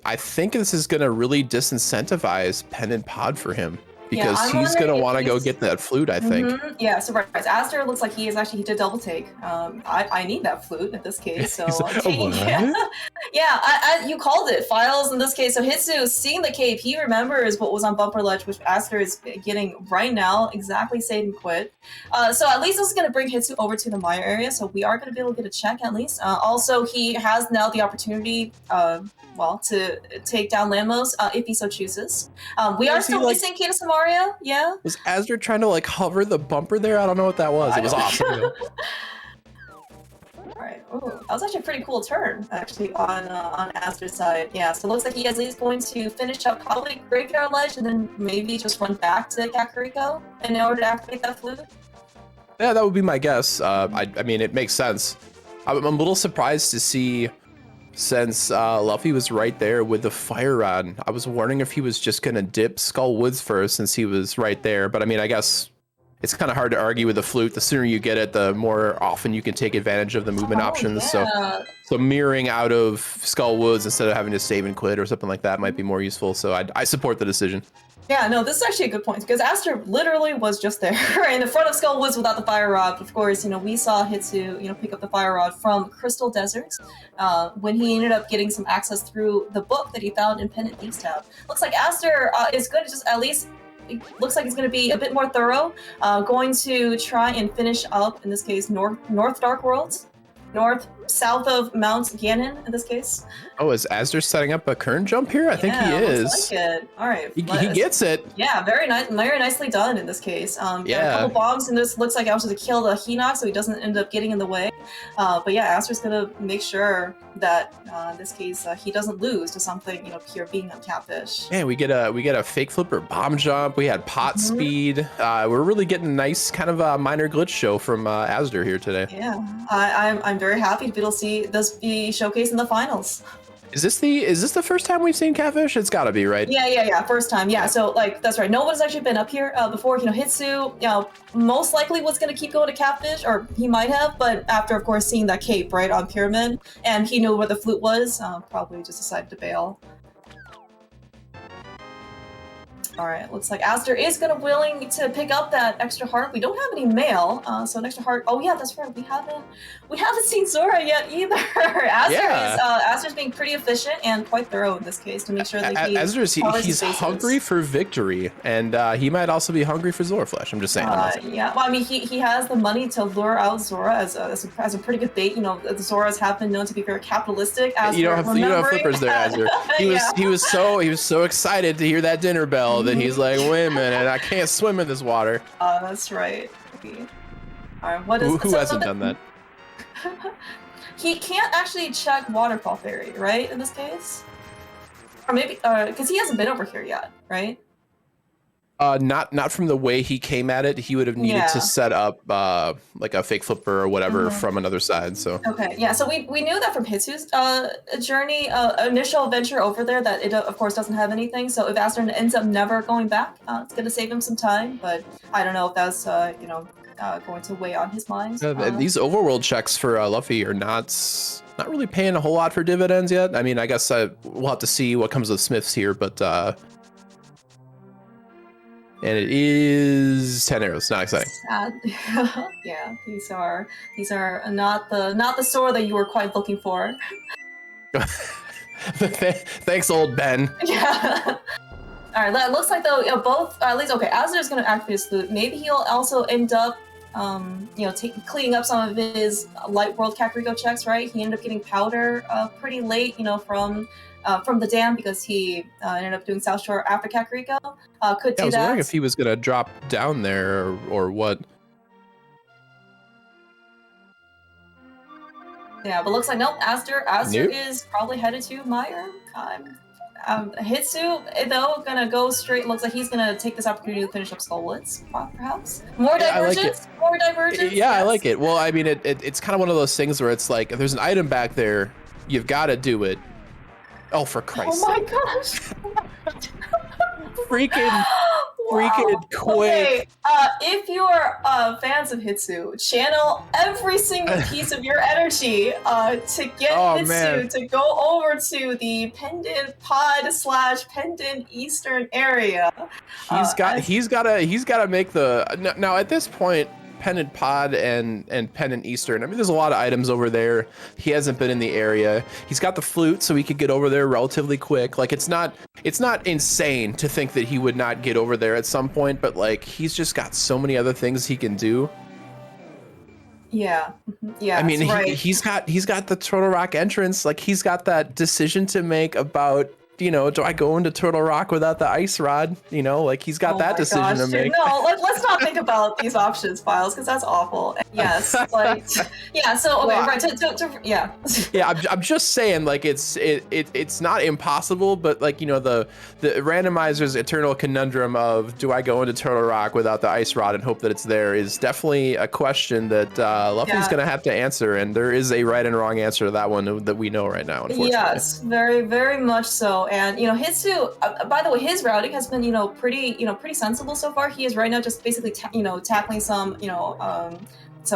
I think this is going to really disincentivize Pendant Pod for him. Because he's going to want to go get that flute, I think. Yeah, so right. Azder looks like he did double take. I need that flute in this case, so you called it. Files in this case. So Hitsu, seeing the cape, he remembers what was on Bumper Ledge, which Azder is getting right now, exactly save and quit. So at least this is going to bring Hitsu over to the Mire area, so we are going to be able to get a check at least. Also, he has now the opportunity to take down Lamos if he so chooses. We are still missing Kita Samaria, yeah? Was Azder trying to like hover the bumper there? I don't know what that was. It was awesome. Alright, that was actually a pretty cool turn, actually, on Azder's side. Yeah, so it looks like he is at least going to finish up probably Graveyard Ledge and then maybe just run back to Kakariko in order to activate that flute. Yeah, that would be my guess. I mean, it makes sense. I'm a little surprised to see, since Luffy was right there with the fire rod, I was wondering if he was just gonna dip Skull Woods first since he was right there. But I mean, I guess it's kind of hard to argue with the flute. The sooner you get it, the more often you can take advantage of the movement options. Yeah. So mirroring out of Skull Woods instead of having to save and quit or something like that might be more useful. So I support the decision. Yeah, no, this is actually a good point because Azder literally was just there in the front of Skull Woods without the fire rod. Of course, you know, we saw Hitsu, you know, pick up the fire rod from Crystal Deserts when he ended up getting some access through the book that he found in Pendant Thieves tab. Looks like Azder is going to just at least, it looks like he's going to be a bit more thorough, going to try and finish up, in this case, North Dark Worlds. South of Mount Ganon in this case. Oh, is Azder setting up a current jump here? I think he is. Looks like it. All right. He gets it. Yeah, very nicely done in this case. Yeah. A couple bombs and this looks like I was to kill the Hinox so he doesn't end up getting in the way. But yeah, Azder's gonna make sure that in this case he doesn't lose to something, you know, pure being on Catfish. Yeah, we get a fake flipper bomb jump. We had pot speed. We're really getting a nice kind of a minor glitch show from Azder here today. Yeah, I'm very happy to be able to see this be showcased in the finals. Is this the first time we've seen Catfish? It's got to be, right? Yeah, first time. Yeah, so like that's right. No one's actually been up here before. You know, Hitsu, you know, most likely was going to keep going to Catfish, or he might have, but after, of course, seeing that cape right on Pyramid, and he knew where the flute was, probably just decided to bail. All right, looks like Azder is willing to pick up that extra heart. We don't have any mail, so an extra heart. Oh yeah, that's right. We haven't seen Zora yet either. Azder's being pretty efficient and quite thorough in this case to make sure that he's hungry for victory, and he might also be hungry for Zora flesh. I'm just saying. Yeah, well, I mean, he has the money to lure out Zora as a pretty good bait. You know, the Zoras have been known to be very capitalistic. You don't have flippers there, Azder. He was so excited to hear that dinner bell. Then he's like, wait a minute, I can't swim in this water. That's right. All right, who hasn't done that? He can't actually check Waterfall Fairy, right, in this case? Or maybe, because he hasn't been over here yet, right? Not from the way he came at it. He would have needed to Yeah. set up like a fake flipper or whatever from another side. So Okay, yeah. So we knew that from Hitsu's journey, initial venture over there, that it of course doesn't have anything. So if azder ends up never going back, it's gonna save him some time. But I don't know if that's going to weigh on his mind. these overworld checks for Luffy are not really paying a whole lot for dividends yet. I mean, I guess we'll have to see what comes with Smiths here, but. And it is 10 arrows. Not exciting. Sad. Yeah, these are not the sword that you were quite looking for. Thanks, old Ben. Yeah. All right. It looks like though, both at least okay. azder is going to activate his flute. Maybe he'll also end up, cleaning up some of his light world Kakariko checks. Right. He ended up getting powder pretty late. From the dam because he ended up doing South Shore after Kakariko. Could do I was that. wondering if he was gonna drop down there or what. Yeah, but looks like nope. azder Nope. is probably headed to Meyer. Hitsu though gonna go straight. Looks like he's gonna take this opportunity to finish up Skullwoods, perhaps. More divergence. More divergence. Yeah, yes. I like it. Well, I mean, it's kind of one of those things where it's like if there's an item back there, you've got to do it. Oh, for Christ's Oh my sake. gosh. freaking quick. Okay, if you're fans of Hitsu, channel every single piece of your energy to get Hitsu to go over to the Pendant Pod / Pendant Eastern area. He's got to make the now at this point. Pendant Pod and Pendant Eastern. I mean, there's a lot of items over there. He hasn't been in the area. He's got the flute, so he could get over there relatively quick. Like it's not insane to think that he would not get over there at some point, but like he's just got so many other things he can do. Yeah, yeah. I mean, right. he's got the Turtle Rock entrance. Like he's got that decision to make about. Do I go into Turtle Rock without the ice rod? Like he's got that decision to make. No, let's not think about these options files because that's awful. And yes, like yeah. So okay, well, right. Yeah. Yeah, I'm just saying, like it's not impossible, but like the randomizer's eternal conundrum of do I go into Turtle Rock without the ice rod and hope that it's there is definitely a question that Luffy's gonna have to answer, and there is a right and wrong answer to that one that we know right now. Unfortunately. Yes, very very much so. And Hitsu, by the way, his routing has been pretty sensible so far. He is right now just basically tackling some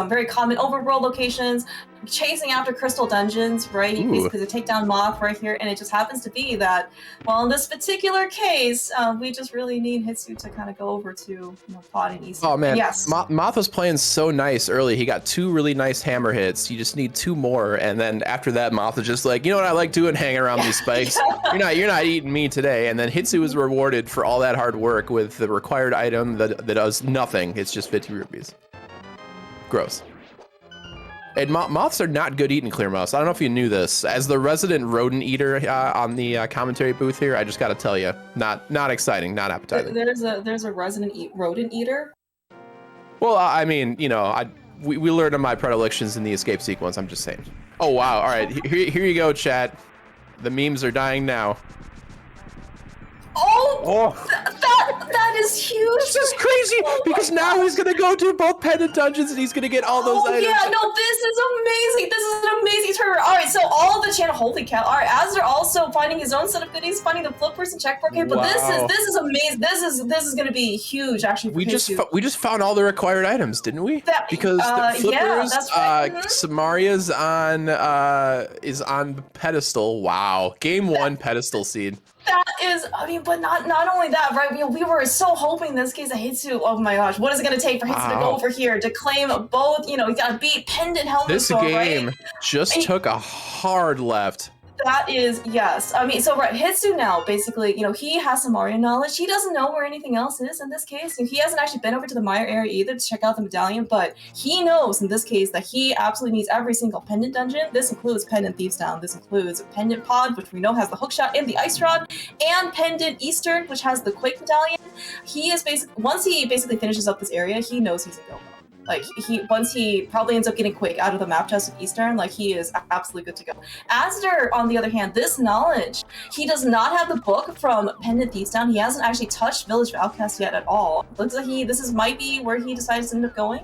very common overworld locations, chasing after crystal dungeons, right? He basically take down Moth right here, and it just happens to be that, well, in this particular case, we just really need Hitsu to kind of go over to Pod and East. Oh man, yes. Moth was playing so nice early. He got 2 really nice hammer hits. You just need 2 more, and then after that, Moth is just like, you know what I like doing, hanging around these spikes. You're not eating me today. And then Hitsu was rewarded for all that hard work with the required item that does nothing. It's just 50 rupees. Gross. And moths are not good eating, Clear Mouse. I don't know if you knew this. As the resident rodent eater on the commentary booth here, I just got to tell you, not exciting, not appetizing. There's a resident rodent eater. Well, I mean, we learned of my predilections in the escape sequence. I'm just saying. Oh wow! All right, here you go, chat. The memes are dying now. Oh. That is huge. This is crazy because now he's gonna go to both pendant dungeons and he's gonna get all those items. Yeah, no, this is amazing. This is an amazing turnaround. All right, so all of the channel, holy cow. All right, azder also finding his own set of goodies, finding the flippers and checkboard. Okay, but this is amazing. This is gonna be huge, actually. We just found all the required items, didn't we? Because the flippers, Samaria's is on pedestal. Wow, game 1 pedestal seed. That is, but not only that, right? We were so hoping in this case that Hitsu, oh my gosh, what is it going to take for Hitsu to go over here to claim both, he's got to beat Pendant Helmet. This game just took a hard left. That is, yes. So right, Hitsu now, basically, he has some Mario knowledge. He doesn't know where anything else is in this case. He hasn't actually been over to the Meyer area either to check out the medallion, but he knows in this case that he absolutely needs every single pendant dungeon. This includes Pendant Thieves Town. This includes Pendant Pod, which we know has the hookshot and the ice rod, and Pendant Eastern, which has the Quake medallion. Once he basically finishes up this area, he knows he's a go. Like he once he probably ends up getting Quake out of the map test of Eastern, like he is absolutely good to go. Azder, on the other hand, this knowledge, he does not have the book from Pendant Thieves Down. He hasn't actually touched Village of Outcasts yet at all. Looks like might be where he decides to end up going.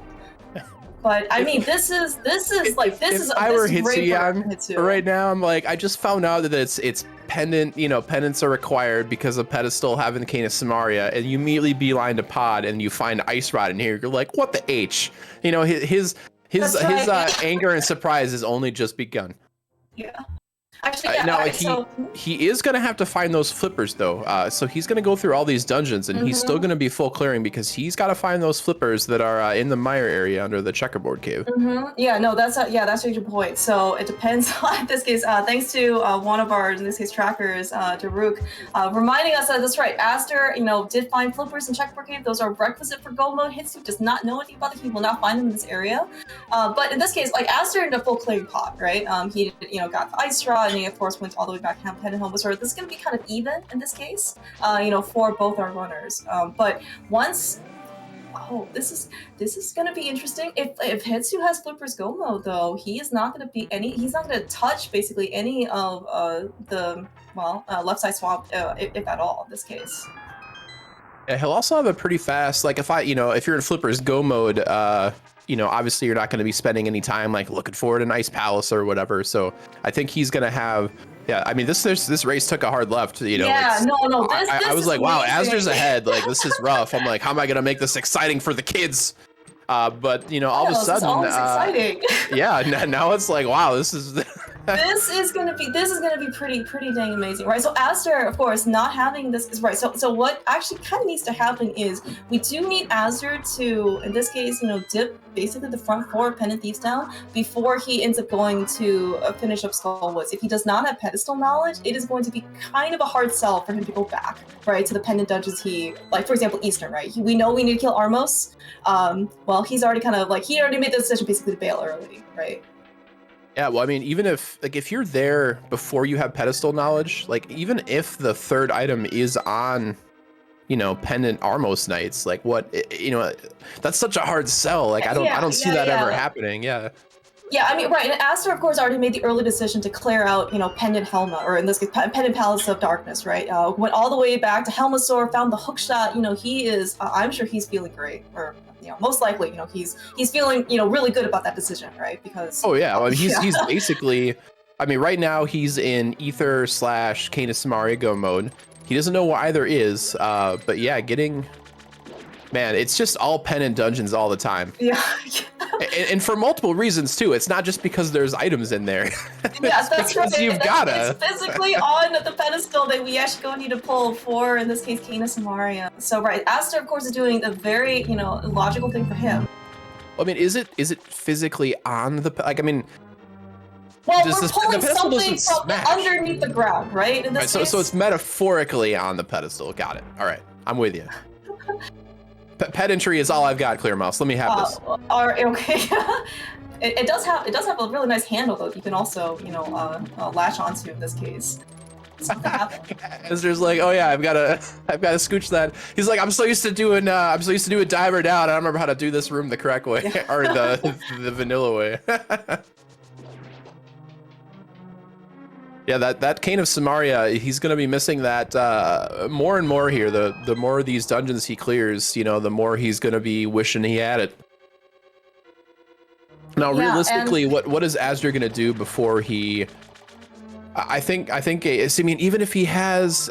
But I mean, this is if I were Hitsuyan right now, I'm like, I just found out that it's pendant, you know, pendants are required because of pedestal having the Cane of Samaria, and you immediately beeline to pod and you find Ice Rod in here. You're like, what the H? You know, his anger and surprise has only just begun. Yeah. Actually, yeah, no, right, he is gonna have to find those flippers though. So he's gonna go through all these dungeons, and he's still gonna be full clearing because he's got to find those flippers that are in the mire area under the checkerboard cave. Yeah, no, that's a good point. So it depends on in this case. Thanks to one of our in this case trackers, Daruk, reminding us that that's right. Azder, you know, did find flippers in checkerboard cave. Those are requisite for go mode. Hitsu does not know anything about it. He will not find them in this area. But in this case, like Azder ended up full clearing pod, right? He got the Ice Rod. And he, of course, went all the way back to Pendant Home. So this is going to be kind of even in this case, for both our runners. But once, this is going to be interesting. If Hitsu has Flipper's Go mode, though, he's not going to touch basically any of the left side swamp, if at all, in this case. Yeah, he'll also have a pretty fast, like if you're in Flipper's Go mode, obviously you're not going to be spending any time like looking forward to Ice Palace or whatever. So I think he's going to have, I mean, this race took a hard left, Yeah, no. I was like, wow, Azder's ahead. Like, this is rough. I'm like, how am I going to make this exciting for the kids? But all of a sudden, exciting. Yeah, now it's like, wow, this is this is gonna be pretty dang amazing, right? So Azder, of course, not having this is right. So what actually kind of needs to happen is we do need Azder to, in this case, dip basically the front four of Pendant Thieves down before he ends up going to finish up Skullwoods. If he does not have pedestal knowledge, it is going to be kind of a hard sell for him to go back, right, to the pendant dungeons for example, Eastern, right? We know we need to kill Armos. Well, he's already he already made the decision basically to bail early, right? Yeah, well, I mean, even if you're there before you have pedestal knowledge, like even if the third item is on, pendant Armos Knights, like that's such a hard sell. Like I don't see that ever happening. Yeah. Yeah, I mean, right, and Azder, of course, already made the early decision to clear out, Pendant Helma, or in this case, Pendant Palace of Darkness, right? Went all the way back to Helmasaur, found the hookshot. He is, I'm sure he's feeling great, or most likely, he's feeling, really good about that decision, right? Because well, he's basically, I mean, right now he's in Ether / Cane of Samaria Go mode. He doesn't know what either is, but yeah, man, it's just all pendant dungeons all the time. Yeah. and for multiple reasons too. It's not just because there's items in there. Yeah, that's right. You've gotta. It's physically on the pedestal that we actually go need to pull for, in this case, Cane of Samaria. So right, Azder, of course, is doing a very, logical thing for him. I mean, is it physically on the, like, I mean, well, we're pulling something from underneath the ground, right? In this case? So it's metaphorically on the pedestal. Got it. All right, I'm with you. Pedantry is all I've got, Clear Mouse. Let me have this. All right, okay. it does have a really nice handle though. You can also latch onto in this case. Azder's like, oh yeah, I've got to scooch that. He's like, I'm so used to doing diver down. I don't remember how to do this room the correct way, or the vanilla way. Yeah, that Cane of Samaria, he's going to be missing that more and more here. The more of these dungeons he clears, the more he's going to be wishing he had it. Now, realistically, what is Azder going to do before he? I think. I mean, even if he has,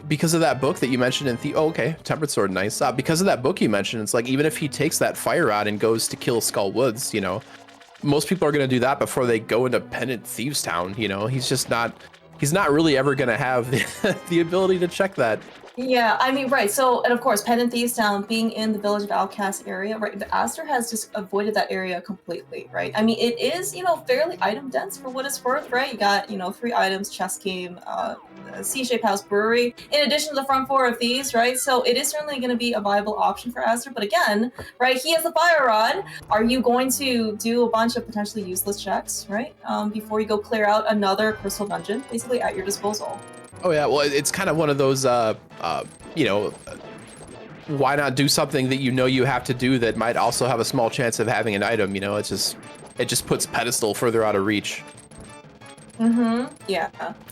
because of that book that you mentioned in Tempered Sword, nice. Because of that book you mentioned, it's like even if he takes that fire rod and goes to kill Skull Woods, most people are going to do that before they go into Pendant Thieves Town. He's not really ever going to have the ability to check that. Yeah, I mean, right. So, and of course, Pendant Thieves Town being in the Village of Outcasts area, right? The Azder has just avoided that area completely, right? I mean, it is, fairly item dense for what it's worth, right? You got, 3 items, chess game, C-Shape House Brewery, in addition to the front 4 of these, right? So it is certainly going to be a viable option for Azder. But again, right, he has the fire rod. Are you going to do a bunch of potentially useless checks, right? Before you go clear out another crystal dungeon, basically at your disposal. Oh yeah, well, it's kind of one of those, why not do something that you know you have to do that might also have a small chance of having an item? You know, it just puts pedestal further out of reach. Yeah,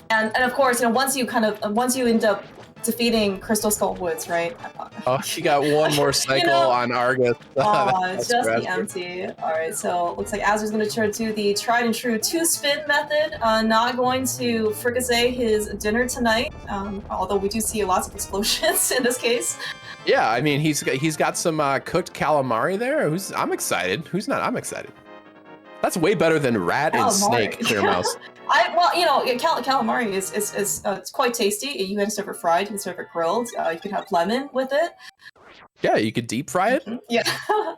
and of course, you know, once you end up defeating Crystal Skull Woods, right? Oh, she got one more cycle You know, on Argus. Oh, it's just the empty. All right, so looks like Azder's going to turn to the tried and true 2-spin method. Not going to fricassee his dinner tonight, although we do see lots of explosions in this case. Yeah, I mean, he's got some cooked calamari there. I'm excited. Who's not? I'm excited. That's way better than rat and snake clear mouse. Well, you know, calamari is it's quite tasty. You can serve it fried, you can serve it grilled. You can have lemon with it. Yeah, you could deep fry it. Yeah. All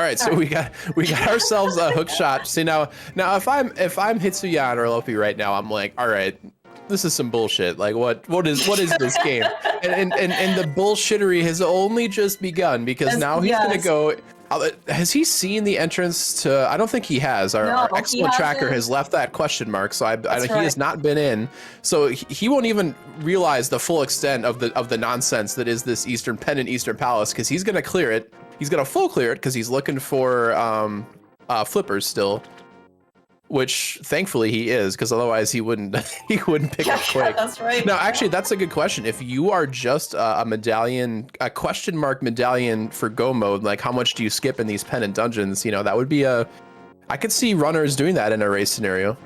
right, so we got ourselves a hook shot. See now if I'm Hitsuya or Luffy right now, I'm like, all right, this is some bullshit. Like what is this game? And the bullshittery has only just begun because now he's gonna go. Has he seen the entrance to? I don't think he has. Our excellent tracker has left that question mark, so he has not been in. So he won't even realize the full extent of the nonsense that is this Eastern Pendant, Eastern Palace, because he's gonna clear it. He's gonna full clear it because he's looking for flippers still, which thankfully he is, because otherwise he wouldn't pick up Quake. That's right. No, actually, that's a good question. If you are just a medallion, a question mark medallion for go mode, like how much do you skip in these pendant dungeons? You know, that would be I could see runners doing that in a race scenario.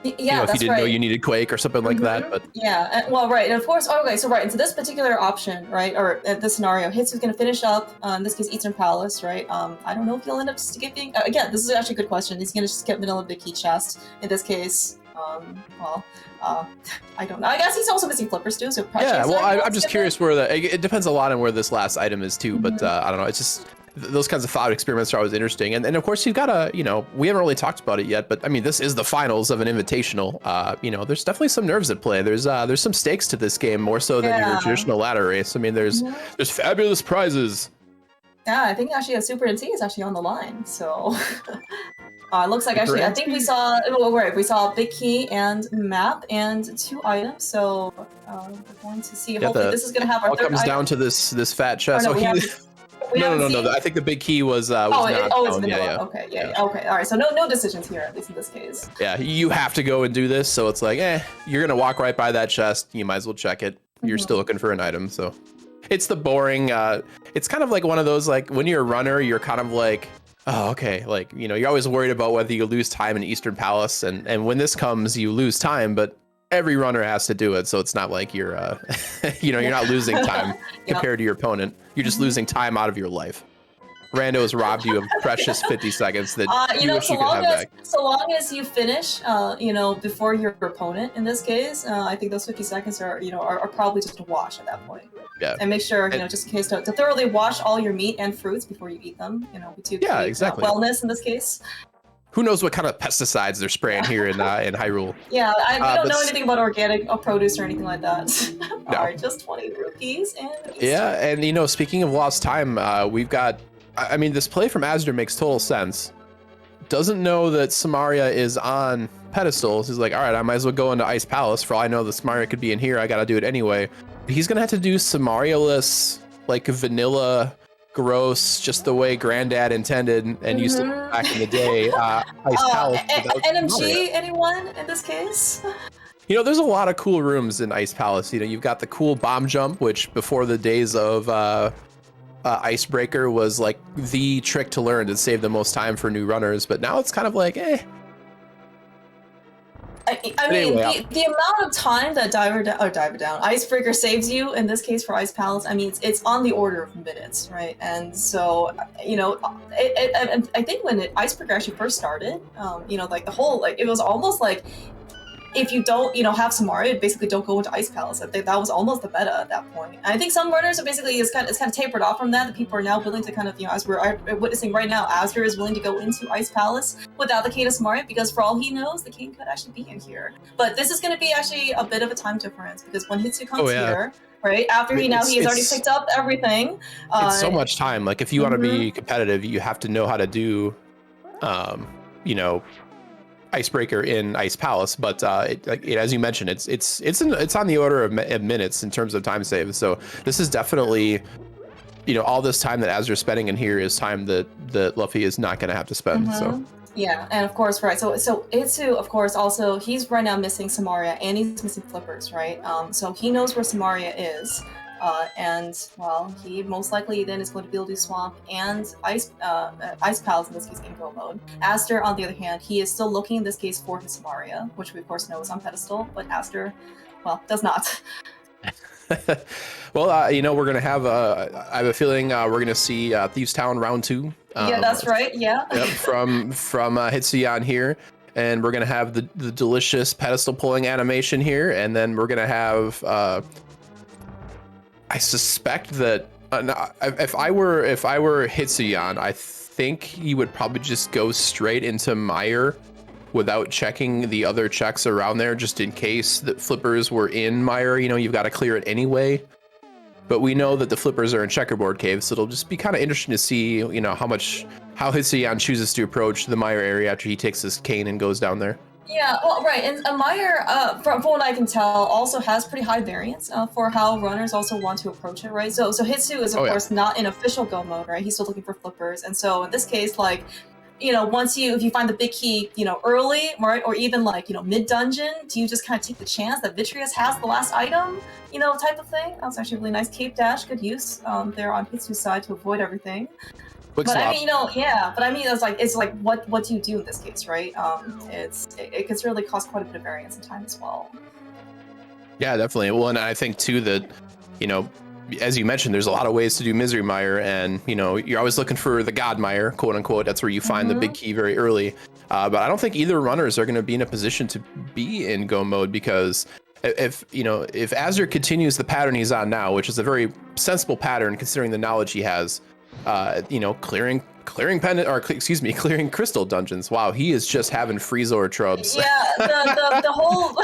Yeah, you know, if you didn't know you needed Quake or something like that. But yeah, well, right, and of course, okay, so right, into this particular option, right, or this scenario, Hitsu's going to finish up, in this case, Eastern Palace, right? I don't know if he'll end up skipping. Again, this is actually a good question. He's going to skip Vanilla Vicky Chest in this case. Well, I don't know. I guess he's also missing flippers too. So yeah, well, I'm just curious where it depends a lot on where this last item is too. But I don't know. It's just. Those kinds of thought experiments are always interesting. And of course, you've got to, you know, we haven't really talked about it yet, but I mean, this is the finals of an invitational. You know, there's definitely some nerves at play. There's some stakes to this game, more so than your traditional ladder race. I mean, there's fabulous prizes. Yeah, I think actually a Super NT is actually on the line. So it looks like actually, I think we saw, we saw a big key and map and 2 items. So we're going to see, hopefully this is going to have our third comes down to this fat chest. No. I think the big key was it's vanilla. Yeah. Okay, yeah. Okay, all right. So no decisions here, at least in this case. Yeah, you have to go and do this. So it's like, you're gonna walk right by that chest. You might as well check it. You're still looking for an item. So it's the boring. It's kind of like one of those, like when you're a runner, you're kind of like, oh, okay. Like, you know, you're always worried about whether you lose time in Eastern Palace, and when this comes, you lose time, but every runner has to do it, so it's not like you're, you know, you're not losing time compared to your opponent. You're just losing time out of your life. Rando has robbed you of precious 50 seconds that you wish you could have back. So long as you finish, you know, before your opponent, in this case, I think those 50 seconds are, you know, are probably just a wash at that point. Yeah. And make sure, you know, just in case to thoroughly wash all your meat and fruits before you eat them, you know, to exactly. Wellness in this case. Who knows what kind of pesticides they're spraying here in Hyrule? Yeah, we don't know anything about organic produce or anything like that. No. All right, just 20 rupees and. Yeah, and you know, speaking of lost time, we've got. I mean, this play from Azder makes total sense. Doesn't know that Samaria is on pedestals. He's like, all right, I might as well go into Ice Palace. For all I know, the Samaria could be in here. I got to do it anyway. He's gonna have to do Samaria-less, like vanilla. Gross, just the way Granddad intended and used to back in the day. Ice Palace. NMG, anyone in this case? You know, there's a lot of cool rooms in Ice Palace. You know, you've got the cool bomb jump, which before the days of Icebreaker was like the trick to learn to save the most time for new runners. But now it's kind of like, I mean, the amount of time that Diver Down, Icebreaker saves you, in this case for Ice Palace, I mean, it's on the order of minutes, right? And so, you know, I think when Icebreaker actually first started, you know, like the whole, like, it was almost like, if you don't, you know, have Samaria, basically don't go into Ice Palace. I think that was almost the meta at that point. And I think some runners are basically, it's kind of tapered off from that. The people are now willing to kind of, you know, as we're witnessing right now, Azder is willing to go into Ice Palace without the King of Samaria, because for all he knows, the King could actually be in here. But this is going to be actually a bit of a time difference, because when Hitsu comes here, right, after he's already picked up everything. It's so much time. Like, if you want to be competitive, you have to know how to do, you know, icebreaker in Ice Palace, but as you mentioned, it's on the order of minutes in terms of time save. So this is definitely, you know, all this time that Azder's spending in here is time that Luffy is not going to have to spend. So yeah, and of course, right. So Itsu, of course, also he's right now missing Samaria and he's missing Flippers, right? So he knows where Samaria is. And well, he most likely then is going to be able to do Swamp and Ice Palace in this case in Go mode. Azder, on the other hand, he is still looking in this case for his Samaria, which we of course know is on pedestal, but Azder, well, does not. Well, you know, we're gonna have I have a feeling we're gonna see Thieves Town round 2. Yeah, that's right. Yeah. Yep, from Hitsuyan here, and we're gonna have the delicious pedestal pulling animation here, and then we're gonna have. I suspect that if I were Hitsuyan, I think he would probably just go straight into Mire without checking the other checks around there, just in case that Flippers were in Mire. You know, you've got to clear it anyway. But we know that the Flippers are in Checkerboard Cave, so it'll just be kind of interesting to see, you know, how Hitsuyan chooses to approach the Mire area after he takes his cane and goes down there. Yeah, well, right, and Mire, from what I can tell, also has pretty high variance for how runners also want to approach it, right? So Hitsu is, of course, not in official Go mode, right? He's still looking for Flippers, and so in this case, like, you know, if you find the big key, you know, early, right, or even like, you know, mid-dungeon, do you just kind of take the chance that Vitreous has the last item, you know, type of thing? That was actually a really nice cape dash, good use there on Hitsu's side to avoid everything. Quick but swap. I mean, you know, yeah. But I mean, it's like what do you do in this case, right? It can certainly cause quite a bit of variance in time as well. Yeah, definitely. Well, and I think too that, you know, as you mentioned, there's a lot of ways to do Misery Mire, and you know, you're always looking for the God Mire, quote unquote. That's where you find the big key very early. But I don't think either runners are going to be in a position to be in Go mode, because if Azder continues the pattern he's on now, which is a very sensible pattern considering the knowledge he has. You know, clearing crystal dungeons. Wow, he is just having Friezor trubs. Yeah, the whole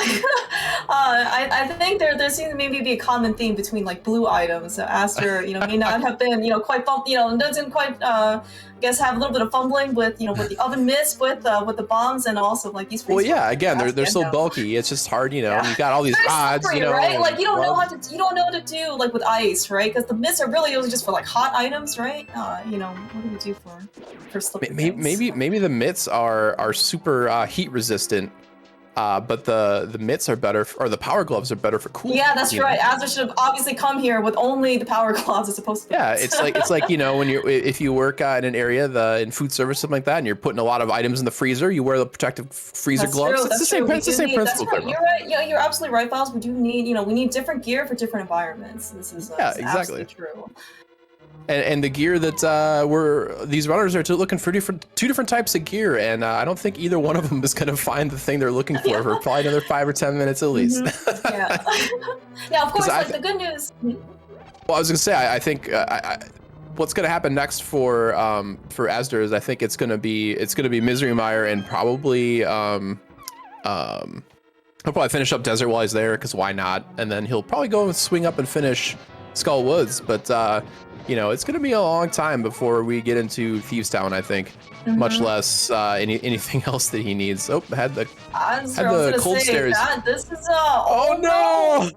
I think there seems to maybe be a common theme between like blue items. Azder, you know, may not have been, you know, quite doesn't quite I guess have a little bit of fumbling with, you know, with the oven mist, with the bombs, and also like these. Well, yeah, again, they're so bulky. It's just hard, you know. Yeah. You've got all these rods, slippery, you know, right? Like you don't know what to do like with ice, right? Because the mists are really only just for like hot items, right? You know, what do we do for slippery things? Maybe the mitts are super heat resistant. But the mitts are better, or the power gloves are better for cooling. Yeah, that's right. Azder should have obviously come here with only the power gloves as opposed to. Yeah, it's like you know, when if you work in an area in food service, something like that, and you're putting a lot of items in the freezer, you wear the protective freezer gloves. It's the same principle. That's right. You're right. Yeah, you're absolutely right, Files. We do need, you know, we need different gear for different environments. This is exactly true. And the gear that these runners are looking for two different types of gear, and I don't think either one of them is going to find the thing they're looking for probably another 5 or 10 minutes at least. Yeah, yeah. Of course, like the good news. Well, I was going to say, I think what's going to happen next for Azder is I think it's going to be Misery Mire, and probably he'll probably finish up Desert while he's there, because why not? And then he'll probably go and swing up and finish Skull Woods, but. You know, it's going to be a long time before we get into Thieves Town, I think. Much less anything else that he needs. Oh, had the cold stares. This is oh no!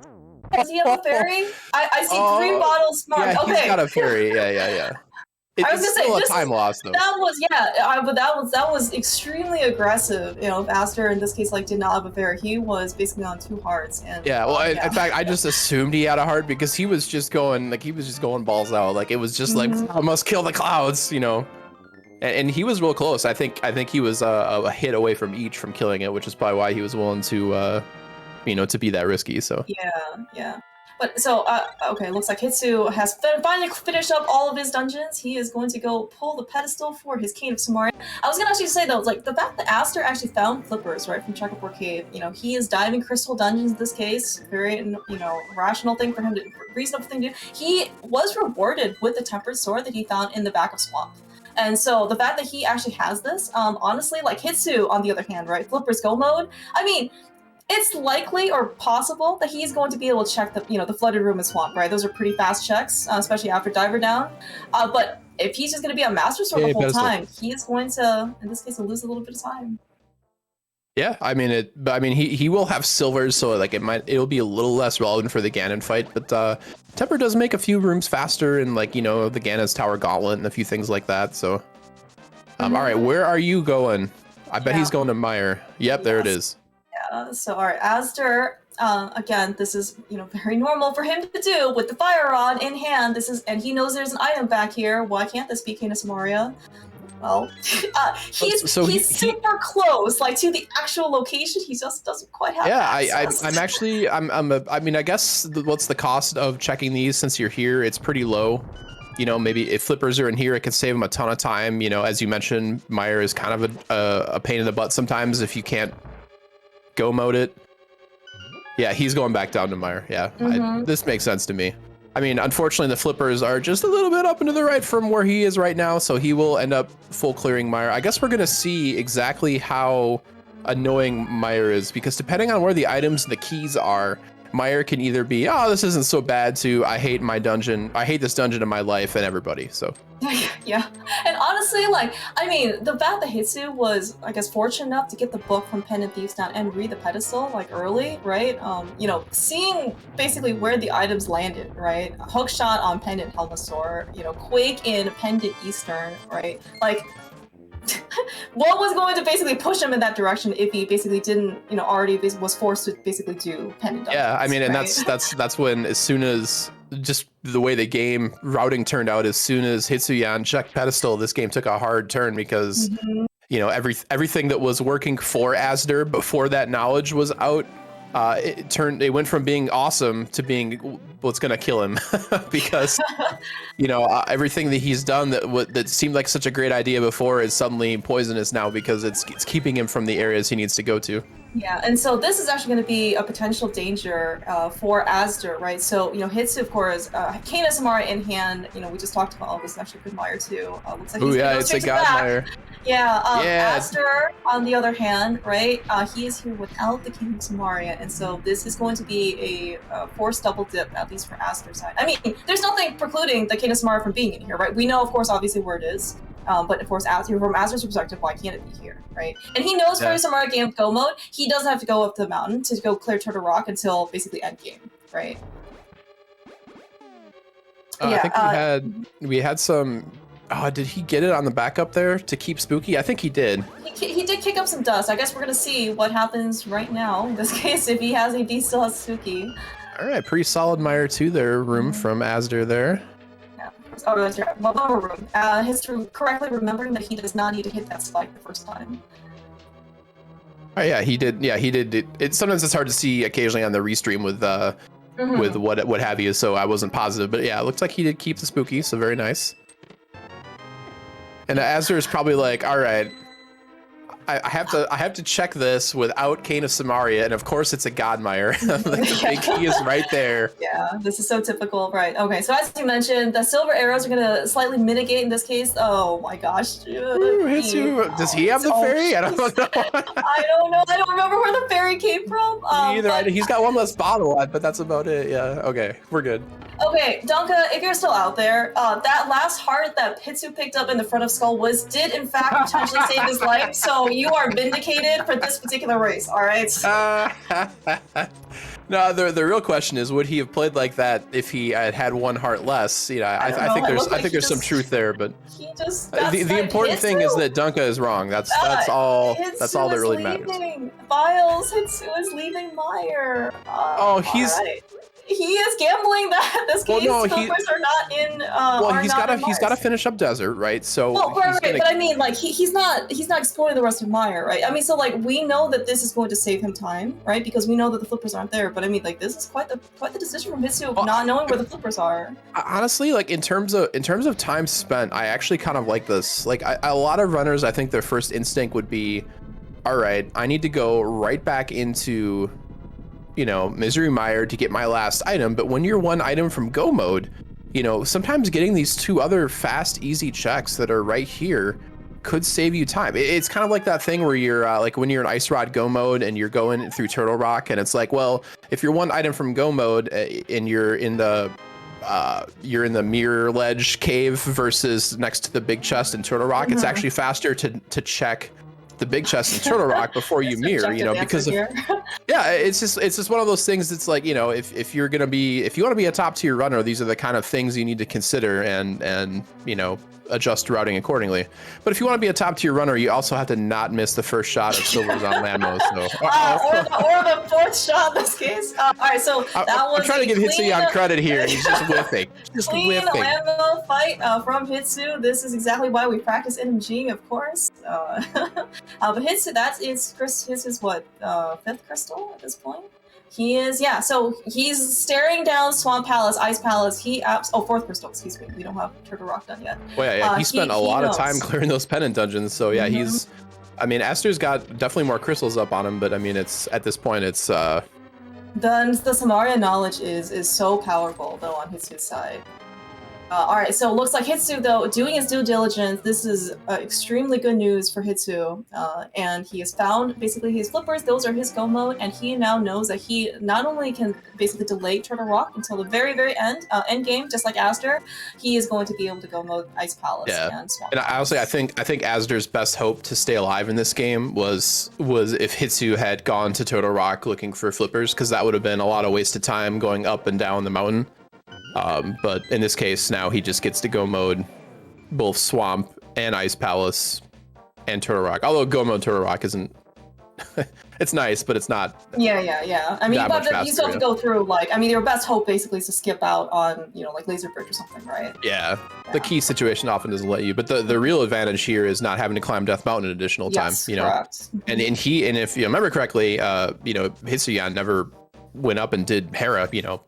Does he have a fairy? I see 3 bottles. Smart. Yeah, okay. He's got a fairy. Yeah. I was gonna say, a time loss though. But that was extremely aggressive. You know, if Azder in this case like did not have a fairy, he was basically on 2 hearts. And yeah, well, in fact, I just assumed he had a heart because he was just going balls out. Like it was just like I must kill the clouds, you know. And he was real close. I think he was a hit away from killing it, which is probably why he was willing to, you know, to be that risky. So yeah. But so, okay, looks like Hitsu has finally finished up all of his dungeons. He is going to go pull the pedestal for his Cane of Samaria. I was gonna actually say though, like the fact that Azder actually found Flippers right from Checkerboard Cave. You know, he is diving crystal dungeons in this case. Very, you know, rational thing for him to, reasonable thing to do. He was rewarded with the tempered sword that he found in the back of Swamp. And so the fact that he actually has this, honestly, like Hitsu on the other hand, right, Flippers Go mode. I mean. It's likely or possible that he's going to be able to check the flooded room and swamp, right? Those are pretty fast checks, especially after Diver Down. But if he's just going to be a Master Sword the whole time, he is going to, in this case, lose a little bit of time. Yeah, I mean but I mean he will have silvers, so like it'll be a little less relevant for the Ganon fight, but Temper does make a few rooms faster, and like, you know, the Ganon's Tower Gauntlet and a few things like that. So all right, where are you going? I bet he's going to Meyer. Yep, there it is. Yeah, so all right, Asder, again, this is, you know, very normal for him to do with the fire rod in hand. And he knows there's an item back here. Why can't this be Canis Moria? Well, he's super close, like to the actual location. He just doesn't quite have access. I mean, I guess what's the cost of checking these since you're here? It's pretty low. You know, maybe if flippers are in here, it can save him a ton of time. You know, as you mentioned, Meyer is kind of a pain in the butt sometimes if you can't go mode it. Yeah, he's going back down to Meyer. Yeah, this makes sense to me. I mean, unfortunately, the flippers are just a little bit up and to the right from where he is right now, so he will end up full clearing Meyer. I guess we're going to see exactly how annoying Meyer is, because depending on where the items and the keys are, Meyer can either be, oh, this isn't so bad, to I hate my dungeon, I hate this dungeon in my life, and everybody, so. Yeah, and honestly, like, I mean, the fact that Hitsu was, I guess, fortunate enough to get the book from Pen and Thieves Down and read the pedestal, like, early, right? You know, seeing basically where the items landed, right? Hookshot on Pendant Helmasaur, you know, Quake in Pendant Eastern, right? Like, what was going to basically push him in that direction if he basically didn't, you know, already was forced to basically do Pendant Dungeons, yeah, I mean, and right? that's when, as soon as just the way the game routing turned out, as soon as Hitsuyan checked pedestal, this game took a hard turn, because you know, everything that was working for Azder before that knowledge was out, it went from being awesome to being what's gonna kill him, because you know, everything that he's done that seemed like such a great idea before is suddenly poisonous now, because it's keeping him from the areas he needs to go to. Yeah, and so this is actually going to be a potential danger for Azder, right? So, you know, Hitsu, of course, Canis Moria in hand, you know, we just talked about all this, actually good Meyer too. Looks like he's it's a god Meyer. Yeah, Azder, on the other hand, right, he is here without the Canis Moria, and so this is going to be a forced double dip, at least for Azder's side. I mean, there's nothing precluding the Canis Moria from being in here, right? We know, of course, obviously where it is. But of course, from Azder's perspective, why can't it be here, right? And he knows for Samara game go mode, he doesn't have to go up the mountain to go clear Turtle Rock until basically end game, right? I think we had some. Oh, did he get it on the backup there to keep Spooky? I think he did. He did kick up some dust. I guess we're gonna see what happens right now in this case if he still has Spooky. All right, pretty solid Meyer 2 there, room from Azder there. Oh, that's right. Well, room. Correctly remembering that he does not need to hit that spike the first time. Oh yeah, he did. Yeah, he did. Sometimes it's hard to see occasionally on the restream with what have you. So I wasn't positive, but yeah, it looks like he did keep the Spooky. So very nice. And Azder is probably like, all right, I have to check this without Canis Samaria, and of course it's a Godmire. The big key is right there. Yeah, this is so typical, right? Okay, so as you mentioned, the silver arrows are gonna slightly mitigate in this case. Oh my gosh, does he have the fairy? I don't know. I don't know. I don't remember where the fairy came from. Either. He's got one less bottle, but that's about it. Yeah. Okay, we're good. Okay, Donka, if you're still out there, that last heart that Hitsu picked up in the front of Skull did in fact potentially save his life, so you are vindicated for this particular race, alright? No, the real question is, would he have played like that if he had one heart less? You know, I think there's some truth there, but the important thing is that Donka is wrong. That's all that really matters. Files, Hitsu is leaving Meyer. He is gambling that this case flippers are not in. He's got to finish up Desert, right? So. Well, right. But I mean, like he's not exploring the rest of Meyer, right? I mean, so like we know that this is going to save him time, right? Because we know that the flippers aren't there. But I mean, like this is quite the decision from Hitsu of not knowing where the flippers are. Honestly, like in terms of time spent, I actually kind of like this. Like a lot of runners, I think their first instinct would be, all right, I need to go right back into, you know, Misery Mire to get my last item. But when you're one item from go mode, you know, sometimes getting these two other fast, easy checks that are right here could save you time. It's kind of like that thing where you're like when you're in Ice Rod go mode and you're going through Turtle Rock, and it's like, well, if you're one item from go mode and you're in the mirror ledge cave versus next to the big chest in Turtle Rock, it's actually faster to check the big chest in Turtle Rock before you mirror, you know, because of, yeah, it's just one of those things. It's like, you know, if you want to be a top tier runner, these are the kind of things you need to consider and you know, adjust routing accordingly. But if you want to be a top tier runner, you also have to not miss the first shot of silvers on Lambo. So or the fourth shot in this case. All right, so that was I'm trying to give Hitsuyan credit here. He's just whiffing. Just clean whiffing. Lambo fight from Hitsu. This is exactly why we practice NMG, of course. But Hitsu, that is his what, fifth crystal at this point? He is, yeah, so he's staring down Swamp Palace, Ice Palace. Fourth crystal, excuse me. We don't have Turtle Rock done yet. Well, yeah, he spent a lot of time clearing those pennant dungeons. So yeah, he's, I mean, Esther's got definitely more crystals up on him, but I mean, it's, at this point, it's, The Samaria knowledge is so powerful, though, on Hitsu's side. All right, so it looks like Hitsu, though, doing his due diligence. This is extremely good news for Hitsu. And he has found, basically, his flippers. Those are his go mode. And he now knows that he not only can basically delay Turtle Rock until the very, very end game, just like azder, he is going to be able to go mode Ice Palace and Swamp Palace. Honestly, I think azder's best hope to stay alive in this game was if Hitsu had gone to Turtle Rock looking for flippers, because that would have been a lot of wasted time going up and down the mountain. But in this case, now he just gets to go mode both Swamp and Ice Palace and Turtle Rock. Although go mode Turtle Rock isn't, it's nice, but it's not. Yeah. I mean, but you still have to go through, like, I mean, your best hope basically is to skip out on, you know, like Laser Bridge or something, right? Yeah. The key situation often doesn't let you, but the real advantage here is not having to climb Death Mountain an additional time, you know. Correct. And if you remember correctly, you know, Hitsuyan never went up and did Hera, you know.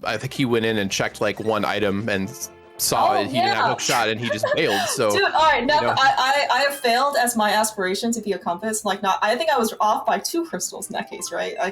I think he went in and checked like one item and saw it. He didn't have a hook shot and he just bailed. So, dude, all right, now you know. I have failed as my aspiration to be a compass. Like, I think I was off by 2 crystals in that case, right? I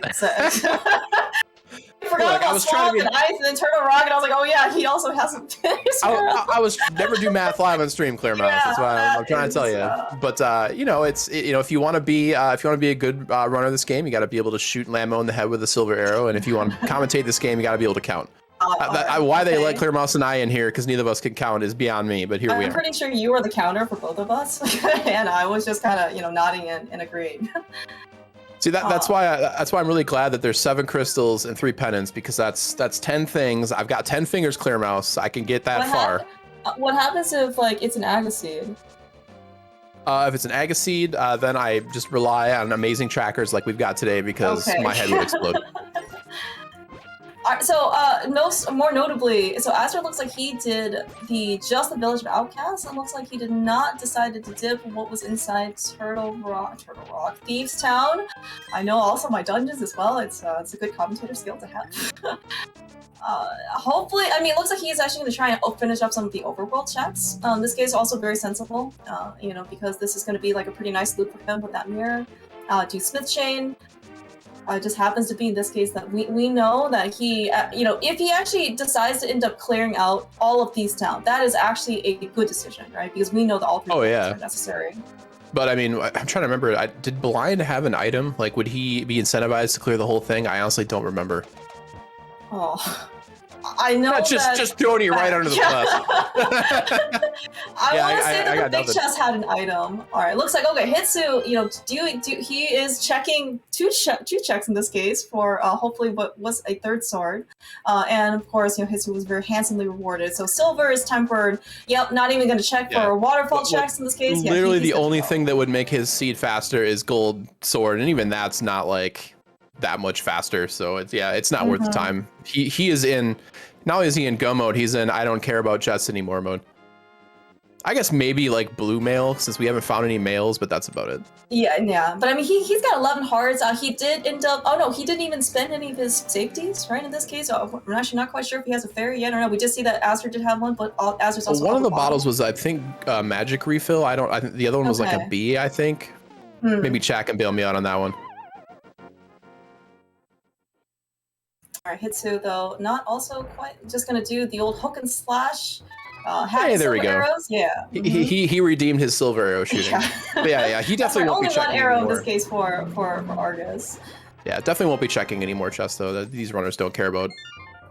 forgot about Swamp and Ice and then Turtle Rock, and I was like, oh yeah, he also hasn't finished. I was never do math live on stream, Clear Mouse. That's why I'm trying to tell you. But you know, if you want to be a good runner of this game, you got to be able to shoot Lambo in the head with a silver arrow, and if you want to commentate this game, you got to be able to count. Why they let Clear Mouse and I in here, because neither of us can count, is beyond me. But here we are. I'm pretty sure you were the counter for both of us, and I was just kind of, you know, nodding and agreeing. See, that's why I'm really glad that there's 7 crystals and 3 pennants, because that's 10 things. I've got 10 fingers, Clear Mouse. I can get that far. What happens if, like, it's an Agaseed? If it's an Agaseed, then I just rely on amazing trackers like we've got today, because my head would explode. So, more notably, so azder looks like he did just the Village of Outcasts, and looks like he did not decide to dip what was inside Turtle Rock, Thieves Town. I know also my dungeons as well. It's a good commentator skill to have. Hopefully, I mean, it looks like he's actually going to try and finish up some of the overworld checks. This case also very sensible, you know, because this is going to be like a pretty nice loop for him with that mirror. Do Smith Chain. It just happens to be in this case that we know that he, you know, if he actually decides to end up clearing out all of Thieves Town, that is actually a good decision, right? Because we know that all 3 are necessary. But I mean, I'm trying to remember, did Blind have an item? Like, would he be incentivized to clear the whole thing? I honestly don't remember. Oh, I know just throwing you right under the bus. I want to say that the big chest had an item. All right, looks like okay. Hitsu, you know, he is checking two checks in this case for hopefully what was a 3rd sword, and of course, you know, Hitsu was very handsomely rewarded. So silver is tempered. Yep, not even going to check for waterfall checks in this case. Literally, the only thing that would make his seed faster is gold sword, and even that's not like that much faster, so it's not worth the time. He is in, not only is he in go mode, he's in I don't care about chests anymore mode. I guess maybe like blue mail, since we haven't found any mails, but that's about it. Yeah, but I mean, he's got 11 hearts. He did end up, oh no, he didn't even spend any of his safeties, right, in this case. I'm actually not quite sure if he has a fairy yet or no. We just see that azder did have one, but azder's also one of the bottles was, I think, magic refill. I think the other one was like a B, I think. Maybe Chak can bail me out on that one. All right, Hitsu, though, not also quite just going to do the old hook and slash. Hey, there we go. Arrows. Yeah. He redeemed his silver arrow shooting. Yeah, he definitely won't be checking only one arrow anymore. In this case for Argus. Yeah, definitely won't be checking any more chests, though. These runners don't care about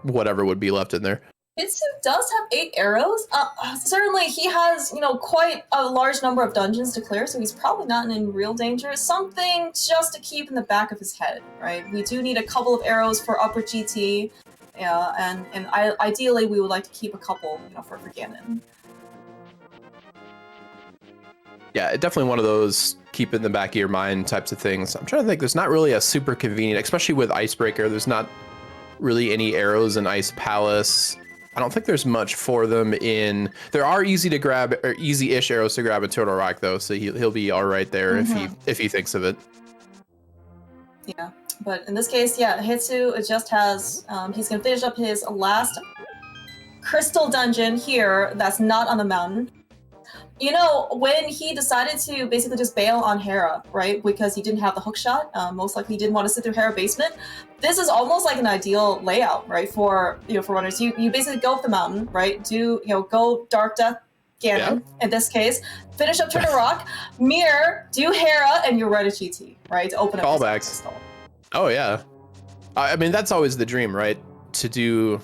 whatever would be left in there. Hitsu does have 8 arrows. Certainly, he has, quite a large number of dungeons to clear, so he's probably not in real danger. Something just to keep in the back of his head, right? We do need a couple of arrows for upper GT, and ideally, we would like to keep a couple, for Ganon. Yeah, definitely one of those keep in the back of your mind types of things. I'm trying to think. There's not really a super convenient, especially with Icebreaker. There's not really any arrows in Ice Palace. I don't think there's much for them in. There are easy to grab or easy-ish arrows to grab in Turtle Rock though, so he'll be all right there if he thinks of it. Yeah, but in this case, yeah, Hitsu just has. He's gonna finish up his last crystal dungeon here. That's not on the mountain. When he decided to basically just bail on Hera, right, because he didn't have the hook shot, most likely he didn't want to sit through Hera basement. This is almost like an ideal layout, right, for for runners. You basically go up the mountain, right, go Dark Death Ganon, in this case, finish up Turtle Rock, mirror, do Hera, and you're ready to GT, right, to open up callbacks. Oh yeah, I mean that's always the dream, right, to do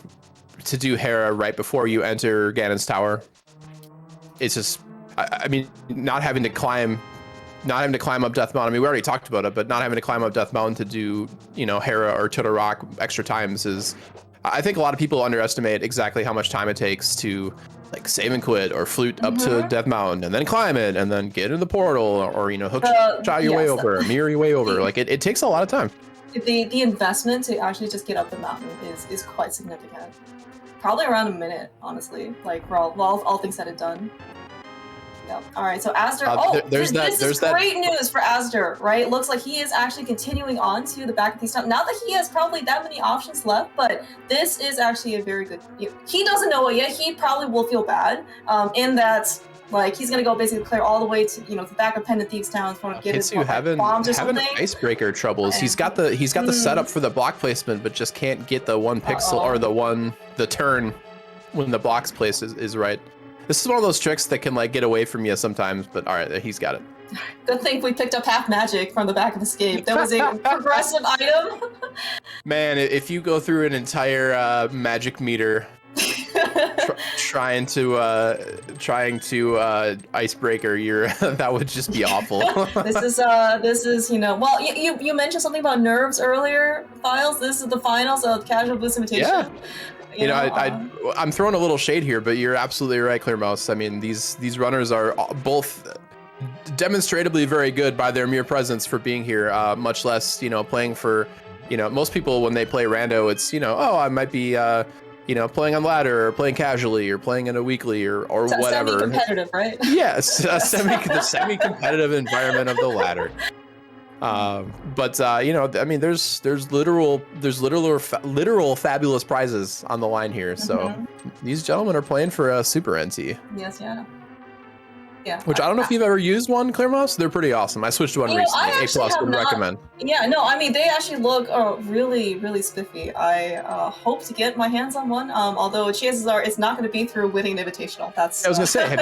Hera right before you enter Ganon's tower. It's just, I mean, not having to climb up Death Mountain. I mean, we already talked about it, but not having to climb up Death Mountain to do, Hera or Turtle Rock extra times is, I think a lot of people underestimate exactly how much time it takes to like save and quit or flute up to Death Mountain and then climb it and then get into the portal or hook shot your way over, mirror your way over. Like it takes a lot of time. The investment to actually just get up the mountain is quite significant. Probably around a minute, honestly, like for all things said and done. Yep. All right, so azder. This is great news for azder, right? It looks like he is actually continuing on to the back of these stuff. Not that he has probably that many options left, but this is actually a very good. He doesn't know it yet. He probably will feel bad, in that like he's gonna go basically clear all the way to the back of Pendant Thieves Town to get his bombs or something. Icebreaker troubles. He's got the setup for the block placement, but just can't get the one pixel or the turn when the block's place is right. This is one of those tricks that can like get away from you sometimes, but all right, he's got it. Good thing we picked up half magic from the back of Escape. That was a progressive item. Man, if you go through an entire magic meter trying to Icebreaker, that would just be awful. This is well, you mentioned something about nerves earlier, Files. This is the finals of Casual Boost Invitation. Yeah. I'm throwing a little shade here, but you're absolutely right, Clearmouse. I mean, these runners are both demonstrably very good by their mere presence for being here, much less, playing for, most people when they play rando, it's, I might be, playing on ladder or playing casually or playing in a weekly or whatever. Semi-competitive, right? Yes, the semi-competitive environment of the ladder. But I mean, there's literal fabulous prizes on the line here. So these gentlemen are playing for a super NT. Yes, yeah. Which I don't know if you've ever used one, Clearmouse. They're pretty awesome. I switched to one recently. A+ would recommend. Yeah, no, I mean they actually look really, really spiffy. I hope to get my hands on one. Although chances are it's not going to be through winning an invitational. That's. I was gonna say, have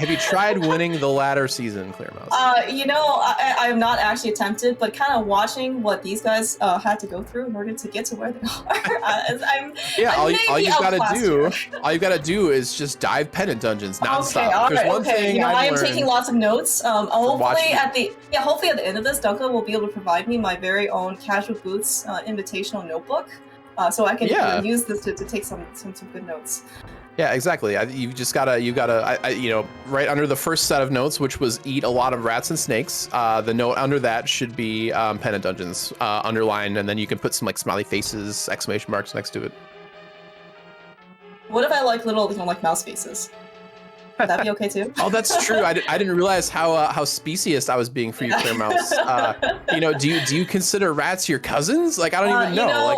you tried winning the ladder season, Clearmouse? I'm not actually attempted, but kind of watching what these guys had to go through in order to get to where they are. All you gotta do is just dive pennant dungeons nonstop. Okay, one thing I am taking lots of notes. Hopefully at the end of this, Duncan will be able to provide me my very own Casual Boots invitational notebook, so I can use this to take some good notes. Yeah, exactly. You gotta right under the first set of notes, which was eat a lot of rats and snakes. The note under that should be pennant dungeons underlined, and then you can put some like smiley faces, exclamation marks next to it. What if I like little mouse faces? Would that be okay too? Oh, that's true. I didn't realize how specious I was being for you, Clearmouse. Do you consider rats your cousins? Like, I don't even know.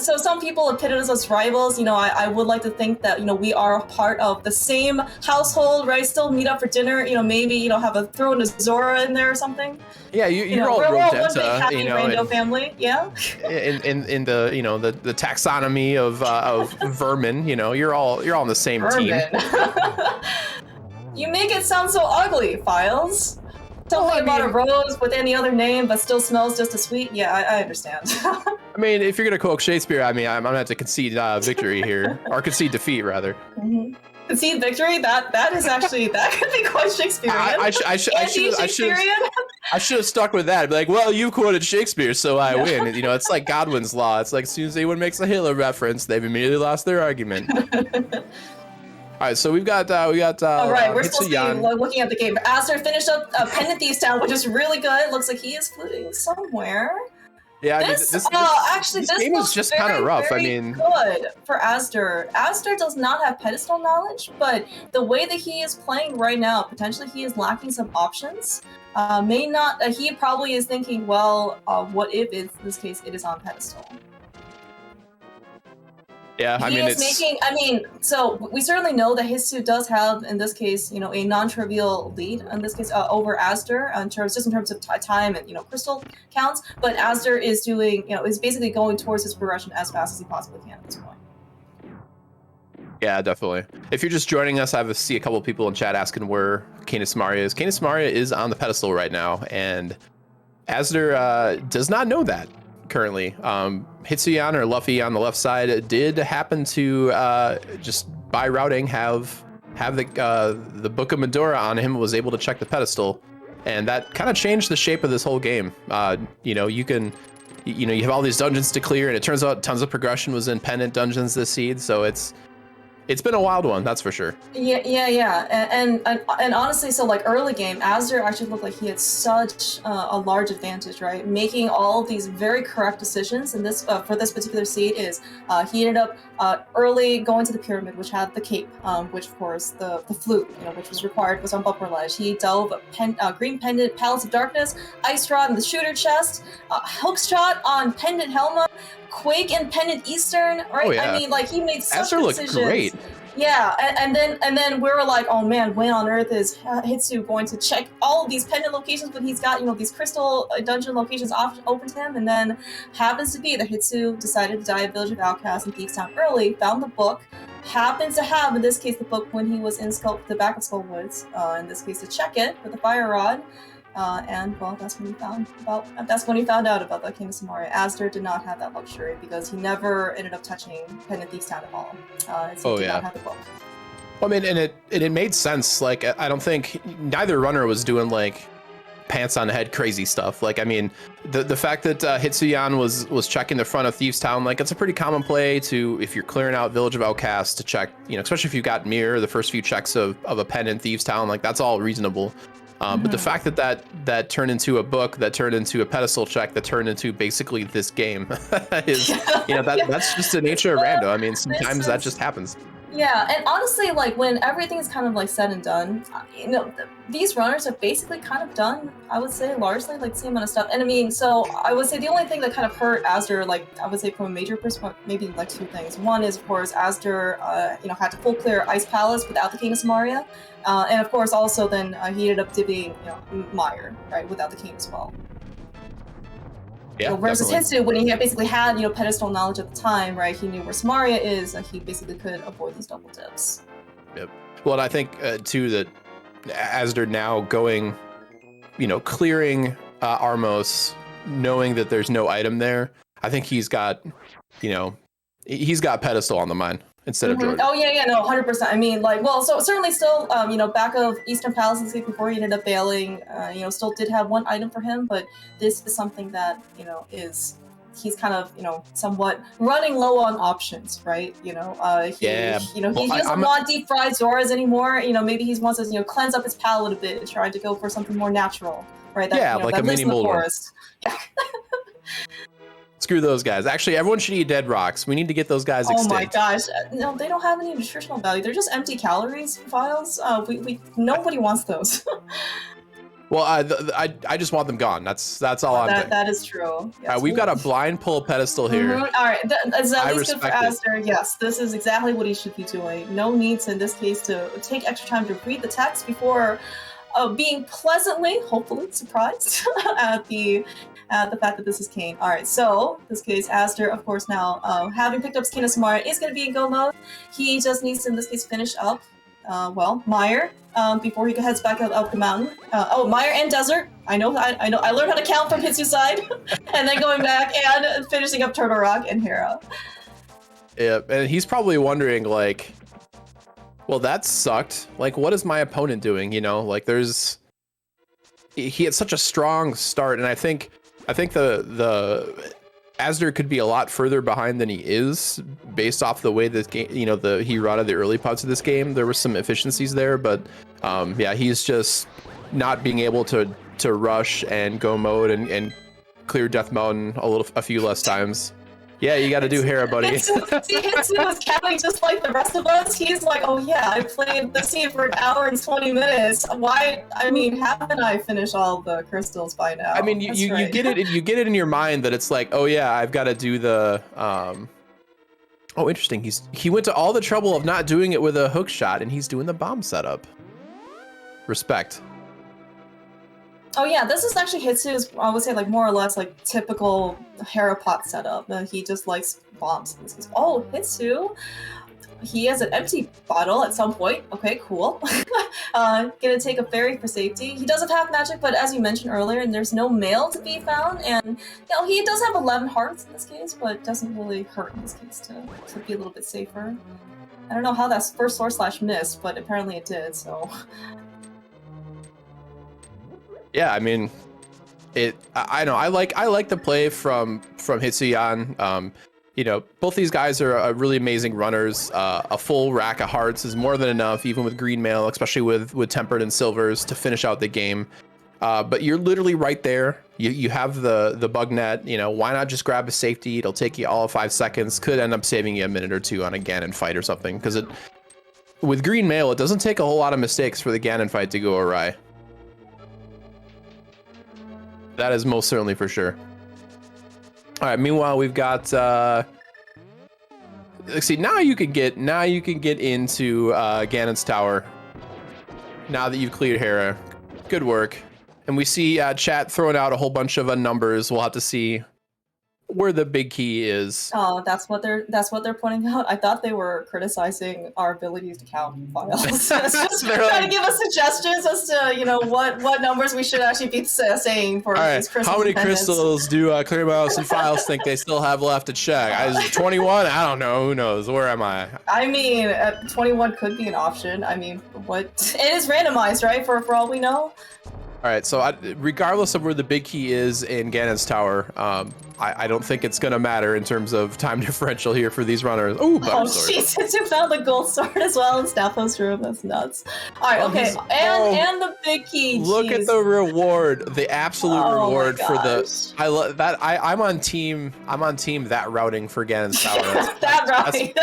So some people have pitted us as rivals. I would like to think that we are part of the same household, right? Still meet up for dinner. Maybe have throw in a Zora in there or something. Yeah, you're all Rodenta, one big happy Rando family. Yeah. In the taxonomy of vermin, you're all on the same team. You make it sound so ugly, Files. Something about a rose with any other name, but still smells just as sweet. Yeah, I understand. I I mean, if you're gonna quote Shakespeare, I mean, I'm gonna have to concede victory here, or concede defeat rather. Concede victory? That is actually that could be quite Shakespearean. I should have stuck with that. I'd be like, well, you quoted Shakespeare, so I win. You know, it's like Godwin's law. It's like as soon as anyone makes a Hitler reference, they've immediately lost their argument. All right, so we got. All right, we're supposed to be looking at the game. Azder finished up Pendant Thieves Town, which is really good. Looks like he is floating somewhere. Yeah, this game is just kind of rough. I mean, good for Azder. Azder does not have pedestal knowledge, but the way that he is playing right now, potentially he is lacking some options. May not. He probably is thinking, well, what if in this case it is on pedestal? Yeah, I mean, so we certainly know that Hitsu does have, in this case, you know, a non-trivial lead, in this case, over Azder, in terms of time and, you know, crystal counts, but Azder is doing, you know, is basically going towards his progression as fast as he possibly can at this point. Yeah, definitely. If you're just joining us, I see a couple of people in chat asking where Canis Maria is. Canis Maria is on the pedestal right now, and Azder does not know that. Currently, Hitsuyan or Luffy on the left side did happen to just by routing have the Book of Medora on him, was able to check the pedestal, and that kind of changed the shape of this whole game. You know, you have all these dungeons to clear, and it turns out tons of progression was in pendant dungeons this seed, so it's been a wild one, that's for sure. Yeah. And honestly, so like early game, Azder actually looked like he had such a large advantage, right? Making all of these very correct decisions. And this for this particular seed is he ended up early going to the pyramid, which had the cape, which of course the flute, you know, which was required, was on bumper ledge. He dove green pendant, Palace of Darkness, ice rod in the shooter chest, hook shot on pendant Helma, Quake and Pendant Eastern, right? Oh, yeah. I mean, like he made such Azder decisions. Looked great. Yeah, and then we were like, oh man, when on earth is Hitsu going to check all of these pendant locations when he's got, you know, these crystal dungeon locations open to him? And then happens to be that Hitsu decided to die at Village of Outcasts in Thieves Town early, found the book, happens to have, in this case, the book when he was in the back of Skull Woods, in this case, to check it with the fire rod. And well, that's when he found out about the Canis Maria. Azder did not have that luxury because he never ended up touching Pendant Thieves Town at all. So he did not have the book. Well, I mean, and it made sense. Like, I don't think neither runner was doing like pants on the head crazy stuff. Like, I mean, the fact that Hitsuyan was checking the front of Thieves Town, like it's a pretty common play to, if you're clearing out Village of Outcasts, to check, you know, especially if you got mirror the first few checks of a pendant Thieves Town, like that's all reasonable. But the fact that turned into a book, that turned into a pedestal check, that turned into basically this game is, you know, that's just the nature of rando. I mean, sometimes that just happens. Yeah, and honestly, like when everything is kind of like said and done, you know, these runners have basically kind of done, I would say, largely like the same amount of stuff. And I mean, so I would say the only thing that kind of hurt Azder, like I would say from a major perspective, maybe like two things. One is, of course, Azder, you know, had to full clear Ice Palace without the Canis Maria, and of course, also then he ended up divvying, you know, Meyer, right, without the king as well. Yeah, versus Hitsu, when he basically had, you know, pedestal knowledge at the time, right? He knew where Samaria is, and he basically could avoid these double dips. Yep. Well, and I think too that Azder now going, you know, clearing Armos, knowing that there's no item there, I think he's got, you know, he's got pedestal on the mind instead of Jordan. Oh yeah, no, 100%. I mean, like, well, so certainly still, you know, back of Eastern Palace before he ended up bailing, you know, still did have one item for him, but this is something that, you know, he's kind of, you know, somewhat running low on options, right? You know, he doesn't want deep fried Zoras anymore. You know, maybe he wants to, you know, cleanse up his palate a bit and try to go for something more natural, right? That, yeah, you know, like that a lives mini in the Moldor. forest. Yeah. Screw those guys. Actually, everyone should eat dead rocks. We need to get those guys extinct. Oh my gosh. No, they don't have any nutritional value. They're just empty calories files. Nobody wants those. Well, I just want them gone. That's all I'm saying. That is true. Yes. We've got a blind pull pedestal here. All right, that's at least good for respect Azder. Yes, this is exactly what he should be doing. No need to, in this case, to take extra time to read the text before being pleasantly, hopefully, surprised at the fact that this is Kane. All right, so in this case, Azder, of course, now having picked up Canis Maria, is going to be in go mode. He just needs to, in this case, finish up well, Meyer, before he heads back up the mountain. Oh, Meyer and Desert. I know. I learned how to count from Hitsu's side, and then going back and finishing up Turtle Rock and Hera. Yeah, and he's probably wondering like, well, that sucked. Like, what is my opponent doing? You know, like he had such a strong start, and I think the azder could be a lot further behind than he is based off the way this game, you know, he routed the early parts of this game. There was some efficiencies there, but yeah, he's just not being able to rush and go mode and clear Death Mountain a few less times. Yeah, you got to do Hera, buddy. Hitsu was counting just like the rest of us. He's like, oh yeah, I played the scene for an hour and 20 minutes. Why? I mean, haven't I finished all the crystals by now? I mean, you get it. You get it in your mind that it's like, oh yeah, I've got to do the. Oh, interesting. He went to all the trouble of not doing it with a hook shot, and he's doing the bomb setup. Respect. Oh yeah, this is actually Hitsu's, I would say, like more or less like typical Hera pot setup. He just likes bombs. Oh, Hitsu, he has an empty bottle at some point. Okay, cool. Gonna take a fairy for safety. He doesn't have magic, but as you mentioned earlier, and there's no mail to be found, and you know he does have 11 hearts in this case, but it doesn't really hurt in this case to be a little bit safer. I don't know how that first sword / missed, but apparently it did. So. Yeah, I mean, I know I like the play from Hitsuyan. You know, both these guys are really amazing runners. A full rack of hearts is more than enough, even with green mail, especially with tempered and silvers to finish out the game. But you're literally right there. You have the bug net. You know, why not just grab a safety? It'll take you all of 5 seconds. Could end up saving you a minute or two on a Ganon fight or something. Because with green mail, it doesn't take a whole lot of mistakes for the Ganon fight to go awry. That is most certainly for sure. All right. Meanwhile, we've got. Let's see. Now you can get into Ganon's tower. Now that you've cleared Hera, good work. And we see chat throwing out a whole bunch of numbers. We'll have to see where the big key is. Oh, that's what they're pointing out. I thought they were criticizing our abilities to count files. Just trying to give us suggestions as to, you know, what numbers we should actually be saying for these crystals. How many crystals do Clearmouse and Files think they still have left to check? Is it 21? I don't know. Who knows? Where am I? I mean, 21 could be an option. I mean, what? It is randomized, right? For all we know. All right, so regardless of where the big key is in Ganon's tower, I don't think it's gonna matter in terms of time differential here for these runners. Ooh, oh, Jesus, you found the gold sword as well in Staphos' room. That's nuts. All right, okay, and the big key. Look at the reward, the absolute reward for the. I love that. I'm on team that routing for Ganon's tower. That routing.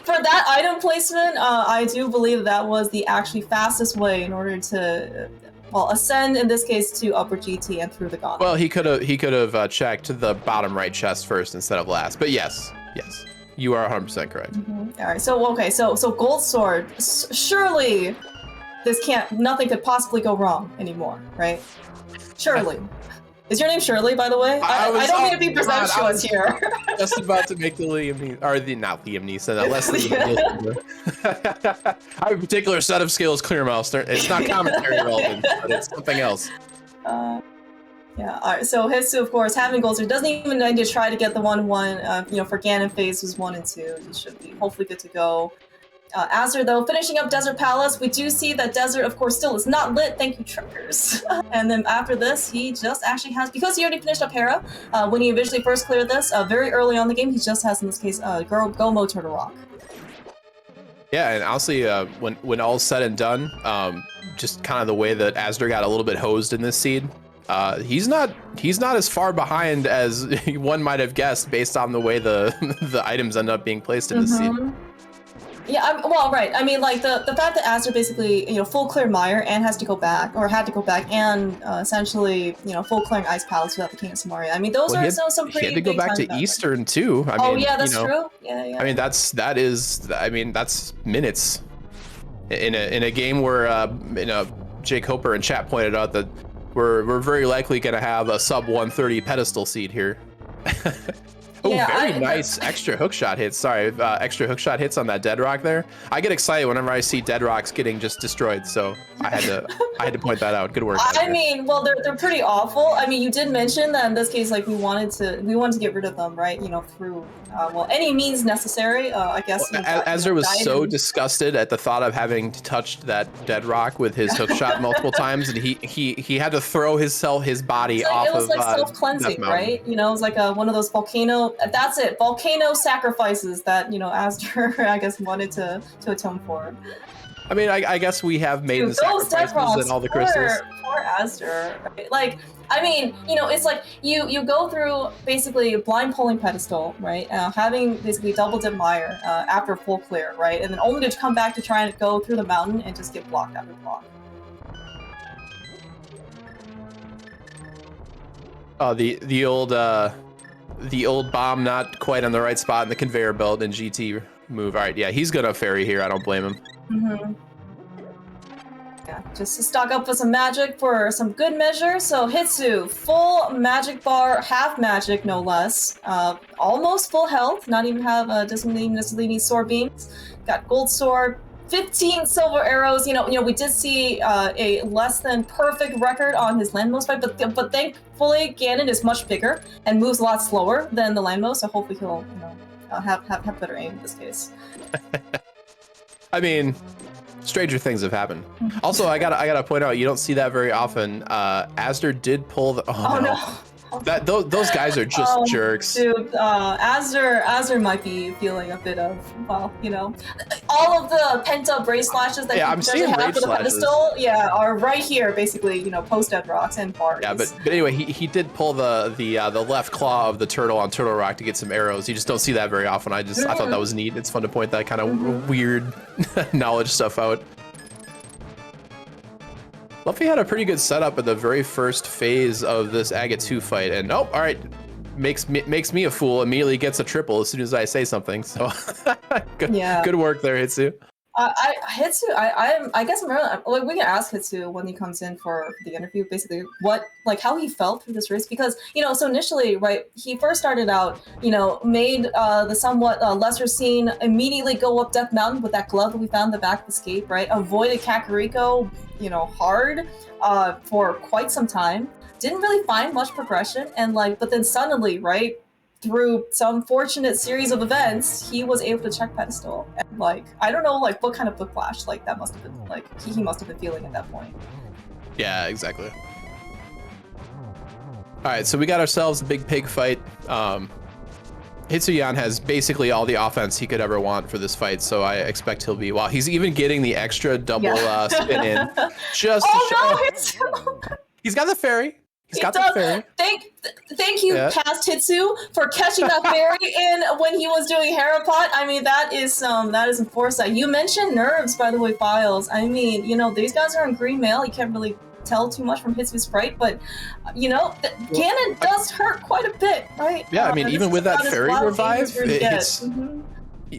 For that item placement, I do believe that was the actually fastest way in order to. Well, ascend in this case to upper GT and through the gauntlet. Well, he could have checked the bottom right chest first instead of last. But yes, you are 100% correct. Mm-hmm. All right. So gold sword. Surely, nothing could possibly go wrong anymore, right? Surely. Is your name Shirley, by the way? I don't mean to be presumptuous here. Just about to make the Liam Neeson, or not Liam Neeson, Leslie Nielsen. I have a particular set of skills, Clearmouse. It's not commentary relevant, but it's something else. Yeah. All right. So Hitsu, of course, having gold sword doesn't even need to try to get the 1-1. You know, for Ganon phases 1 and 2, he should be hopefully good to go. Azder, though, finishing up Desert Palace, we do see that Desert, of course, still is not lit. Thank you, truckers. And then after this, he just actually has, because he already finished up Hera, when he eventually first cleared this, very early on in the game, he just has, in this case, Go Mode Turtle Rock. Yeah, and honestly, when all's said and done, just kind of the way that Azder got a little bit hosed in this seed, he's not as far behind as one might have guessed based on the way the items end up being placed in this seed. Yeah, well, right. I mean, like the fact that Azder basically, you know, full clear Meyer and had to go back, and essentially, you know, full clearing Ice Palace without the King of Samaria. I mean, those are some pretty. He had to go back to Eastern too. I mean, yeah, that's true. Yeah. I mean, that's minutes in a game where Jake Hopper in chat pointed out that we're very likely going to have a sub 130 pedestal seed here. Oh, Yeah, very nice extra hookshot hits. Sorry, extra hookshot hits on that dead rock there. I get excited whenever I see dead rocks getting just destroyed, so I had to point that out. Good work. I mean, well, they're pretty awful. I mean, you did mention that in this case, like we wanted to get rid of them, right? You know, through well, any means necessary. I guess. Well, azder was so disgusted at the thought of having touched that dead rock with his hookshot multiple times, and he had to throw his body off of. It was like self-cleansing, right? You know, it was like one of those volcano. That's it, volcano sacrifices that azder, I guess, wanted to atone for. I mean, I guess we have made the sacrifices and all the crystals. Poor azder. Right? Like, I mean, it's like you go through basically a blind pulling pedestal, right? Having basically double dip mire after full clear, right? And then only to come back to try and go through the mountain and just get blocked after block. Oh, the old bomb not quite on the right spot in the conveyor belt and GT move. All right, yeah, he's gonna ferry here. I don't blame him. Yeah, just to stock up with some magic for some good measure. So Hitsu, full magic bar, half magic no less. Almost full health. Not even have doesn't necessarily need sword beams. Got gold sword. 15 silver arrows. We did see a less than perfect record on his landmost fight, but thankfully Ganon is much bigger and moves a lot slower than the landmost. So hopefully he'll have better aim in this case. I mean, stranger things have happened. Also, I gotta point out, you don't see that very often. Azder did pull the. Oh no. Those guys are just jerks. Dude, azder might be feeling a bit of, well, all of the pent-up raise slashes that I'm seeing have rage for the slashes. pedestal, are right here, basically, post dead rocks and bars. Yeah, but anyway, he did pull the left claw of the turtle on Turtle Rock to get some arrows. You just don't see that very often. I thought that was neat. It's fun to point that kind of weird knowledge stuff out. Luffy had a pretty good setup at the very first phase of this Agate 2 fight, and all right, makes me a fool. Immediately gets a triple as soon as I say something. So good work there, Hitsu. Hitsu, I guess we can ask Hitsu when he comes in for the interview, basically how he felt through this race, because so initially, right, he first started out, made the somewhat lesser scene immediately go up Death Mountain with that glove that we found in the back of Escape, right, avoided Kakariko, hard for quite some time, didn't really find much progression, and but then suddenly, right, through some fortunate series of events, he was able to check pedestal. And I don't know what kind of whiplash that must have been he must have been feeling at that point. Yeah, exactly. Alright, so we got ourselves a big pig fight. Hitsuyan has basically all the offense he could ever want for this fight, so I expect he'll be he's even getting the extra double spin in. Just Hitsu! He's got the fairy. He's got the fairy. Thank you, past Hitsu, for catching that fairy in when he was doing Harapot. I mean, that is some foresight. You mentioned nerves, by the way, Files. I mean, these guys are in green mail. You can't really tell too much from Hitsu's sprite, but Ganon does hurt quite a bit, right? Yeah, I mean, even with that fairy revive,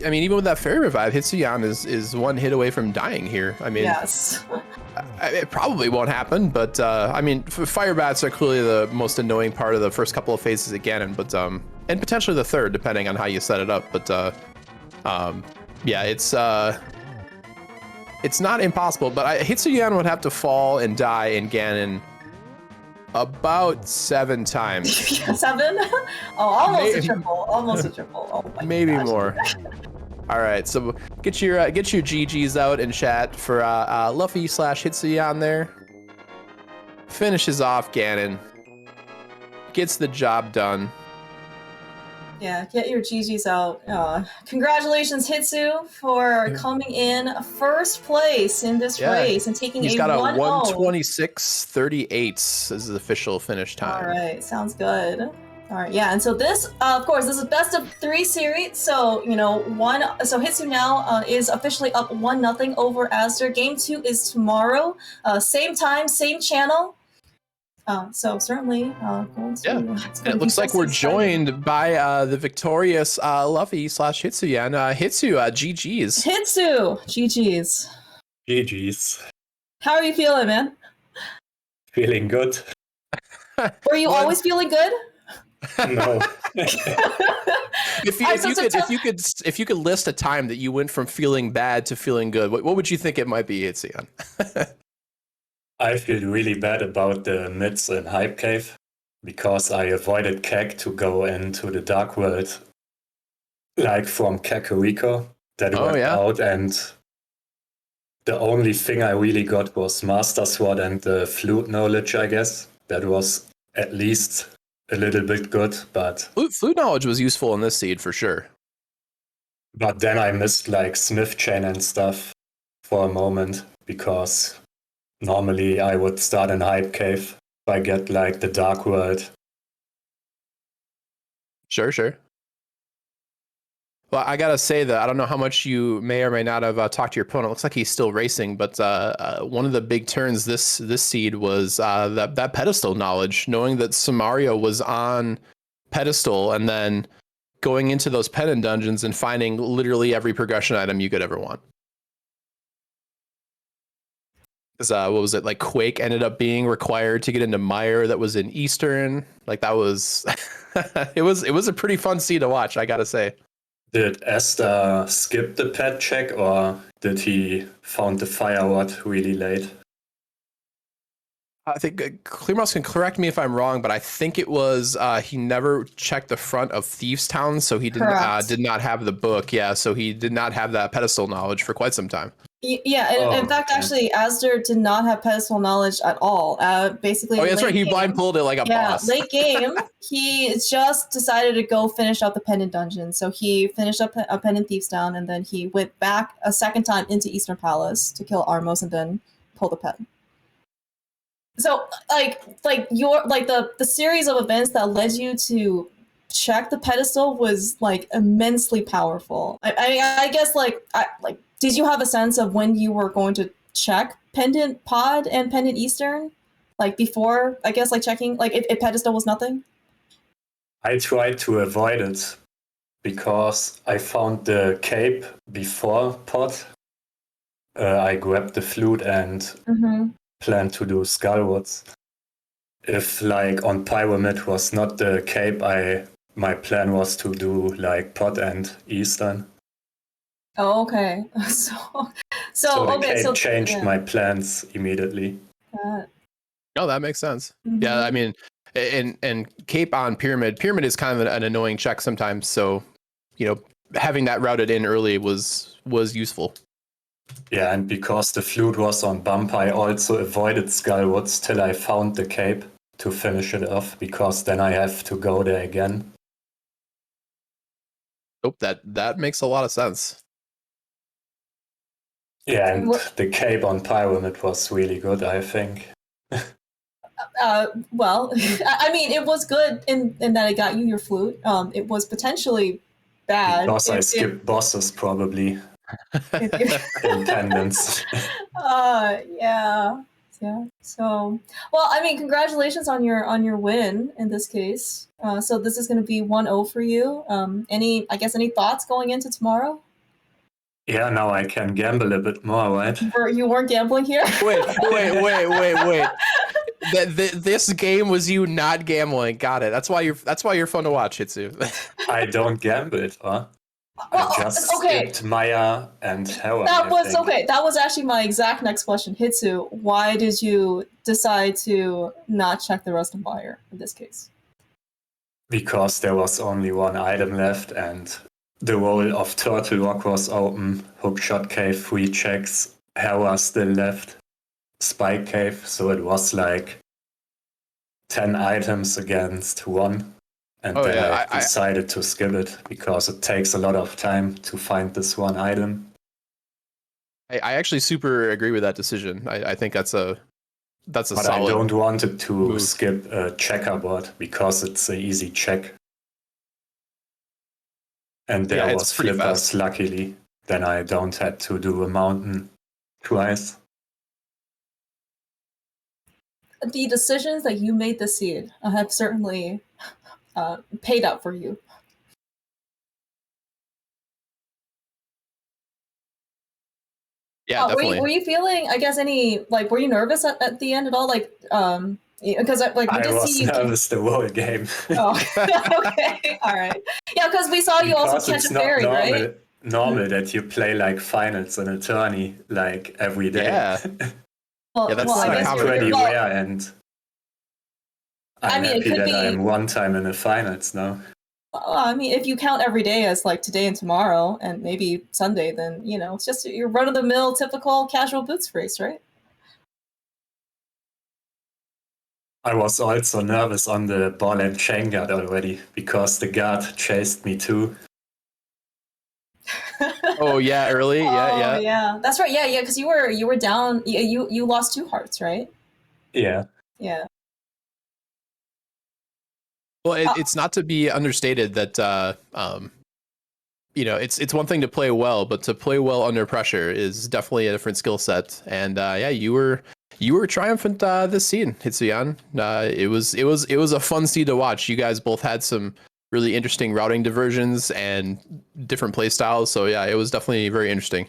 I mean, even with that fairy revive, Hitsuyan is one hit away from dying here. I mean, yes. It probably won't happen, but I mean, fire bats are clearly the most annoying part of the first couple of phases of Ganon, but and potentially the third, depending on how you set it up. But yeah, it's not impossible. But Hitsuyan would have to fall and die in Ganon about 7 times. 7? Oh, almost a triple. Almost a triple. Oh my maybe gosh. more. All right, so get your GGs out in chat for Luffy / Hitsuyan there. Finishes off Ganon. Gets the job done. Yeah, get your GGs out. Congratulations, Hitsu, for coming in first place in this race and taking He's got a 1:26.38 as his official finish time. All right, sounds good. All right, yeah, and so this, of course, this is best of 3 series. So so Hitsu now is officially up 1-0 over azder. Game 2 is tomorrow, same time, same channel. So certainly, going to, and it looks like we're joined by the victorious Luffy / Hitsuyan. Hitsu, GGs. Hitsu, GGs. GGs. How are you feeling, man? Feeling good. Were you always feeling good? No. If you could list a time that you went from feeling bad to feeling good, what would you think it might be, Itzion? I feel really bad about the myths in Hype Cave because I avoided Kek to go into the Dark World, like from Kakariko that went out, and the only thing I really got was Master Sword and the flute knowledge, I guess. That was at least a little bit good, but flute knowledge was useful in this seed for sure. But then I missed like Smith Chain and stuff for a moment because normally I would start in Hype Cave if I get like the Dark World. Sure. Well, I gotta say that I don't know how much you may or may not have talked to your opponent. It looks like he's still racing, but one of the big turns this seed was that pedestal knowledge, knowing that Samario was on pedestal and then going into those pendant dungeons and finding literally every progression item you could ever want. Because what was it, like Quake ended up being required to get into Mire that was in Eastern. Like that was it was a pretty fun seed to watch, I gotta say. Did azder skip the pet check or did he found the fire rod really late? I think Clearmouse can correct me if I'm wrong, but I think it was he never checked the front of Thieves Town, so he did not have the book. Yeah, so he did not have that pedestal knowledge for quite some time. Yeah, in fact, actually, azder did not have pedestal knowledge at all. Basically, that's right. He blind pulled it like a boss. Late game, he just decided to go finish up the pendant dungeon. So he finished up a pendant Thieves Town, and then he went back a second time into Eastern Palace to kill Armos, and then pull the pet. So, the series of events that led you to check the pedestal was like immensely powerful. I guess did you have a sense of when you were going to check Pendant Pod and Pendant Eastern? Like before, I guess, like checking, like if pedestal was nothing? I tried to avoid it because I found the cape before Pod. I grabbed the flute and planned to do Skullwoods. If like on Pyramid was not the cape, my plan was to do like Pod and Eastern. Oh, okay. So the cape changed my plans immediately. No, that makes sense. Yeah, I mean, and cape on pyramid is kind of an annoying check sometimes. So, having that routed in early was useful. Yeah, and because the flute was on bump, I also avoided Skullwoods till I found the cape to finish it off, because then I have to go there again. Oh, that makes a lot of sense. Yeah, and the cape on Pyramid was really good, I think. Well, I mean, it was good in that it got you your flute. It was potentially bad. Because I skipped bosses, probably. In tendons. Yeah. So, well, I mean, congratulations on your win in this case. So this is going to be 1-0 for you. Any thoughts going into tomorrow? Yeah, now I can gamble a bit more, right? You weren't gambling here? Wait. This game was you not gambling. Got it. That's why you're fun to watch, Hitsu. I don't gamble, huh? I just skipped Maya and Hera. That was okay. That was actually my exact next question. Hitsu, why did you decide to not check the rest of Mire in this case? Because there was only one item left and the role of Turtle Rock was open. Hookshot Cave, 3 checks. Hera still left. Spike Cave, so it was like 10 items against 1. And I decided to skip it because it takes a lot of time to find this one item. I actually super agree with that decision. I think that's a but solid I don't want it to move. skip a checkerboard because it's an easy check. And there was flippers, luckily. Then I don't have to do a mountain twice. The decisions that you made this seed have certainly paid out for you. Yeah, definitely. Were you feeling, I guess, were you nervous at the end at all? Because like we I did was see you. nervous the whole game. Oh, okay, all right. Yeah, because we saw you also Because catch it's a not fairy, right? normal that you play like finals in a tourney like every day. Yeah. Well, Yeah, that's well, It's I not guess like uncommon. pretty well, rare, and I I'm mean, it happy could that be. I'm one time in the finals now. I mean, if you count every day as like today and tomorrow, and maybe Sunday, then it's just your run of the mill, typical casual boots race, right? I was also nervous on the ball and chain guard already because the guard chased me too. Oh yeah, early. Yeah, Oh yeah. yeah, that's right. Yeah, yeah, because you were down. You lost 2 hearts, right? Yeah. Yeah. Well, it's not to be understated that it's one thing to play well, but to play well under pressure is definitely a different skill set. And yeah, you were triumphant this season, Hitsuyan. It was a fun seed to watch. You guys both had some really interesting routing diversions and different play styles. So yeah, it was definitely very interesting.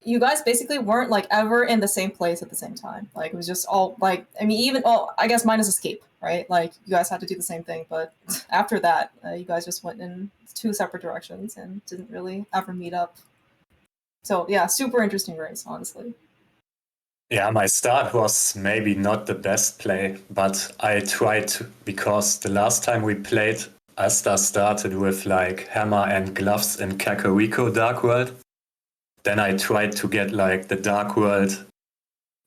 You guys basically weren't like ever in the same place at the same time. Like it was just all like I mean, even I guess minus escape, right? Like you guys had to do the same thing, but after that, you guys just went in 2 separate directions and didn't really ever meet up. So yeah, super interesting race, honestly. Yeah, my start was maybe not the best play, but I tried to, because the last time we played, azder started with like hammer and gloves in Kakariko Dark World. Then I tried to get like the Dark World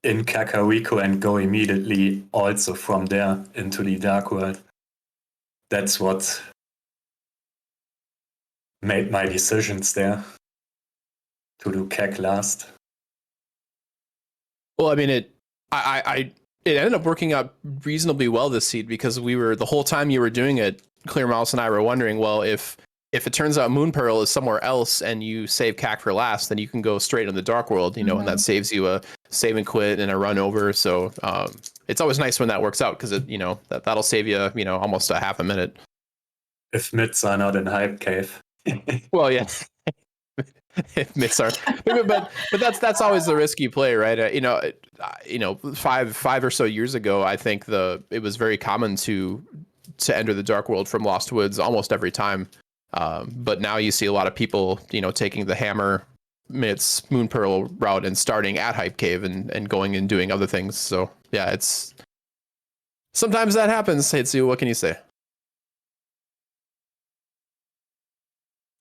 in Kakariko and go immediately also from there into the Dark World. That's what made my decisions there to do Kek last. Well, I mean it ended up working out reasonably well this seed because we were the whole time you were doing it, Clear Mouse and I were wondering, well, if it turns out Moon Pearl is somewhere else and you save CAC for last, then you can go straight in the Dark World, and that saves you a save and quit and a run over. So it's always nice when that works out because that'll save you, almost a half a minute. If mids are not in Hype Cave. Well, yeah. Myths are, but that's always the risky play, right? 5 or so years ago, I think it was very common to enter the Dark World from Lost Woods almost every time. But now you see a lot of people, taking the hammer, myths, Moon Pearl route and starting at Hype Cave and going and doing other things. So yeah, it's sometimes that happens. Hitsu, what can you say?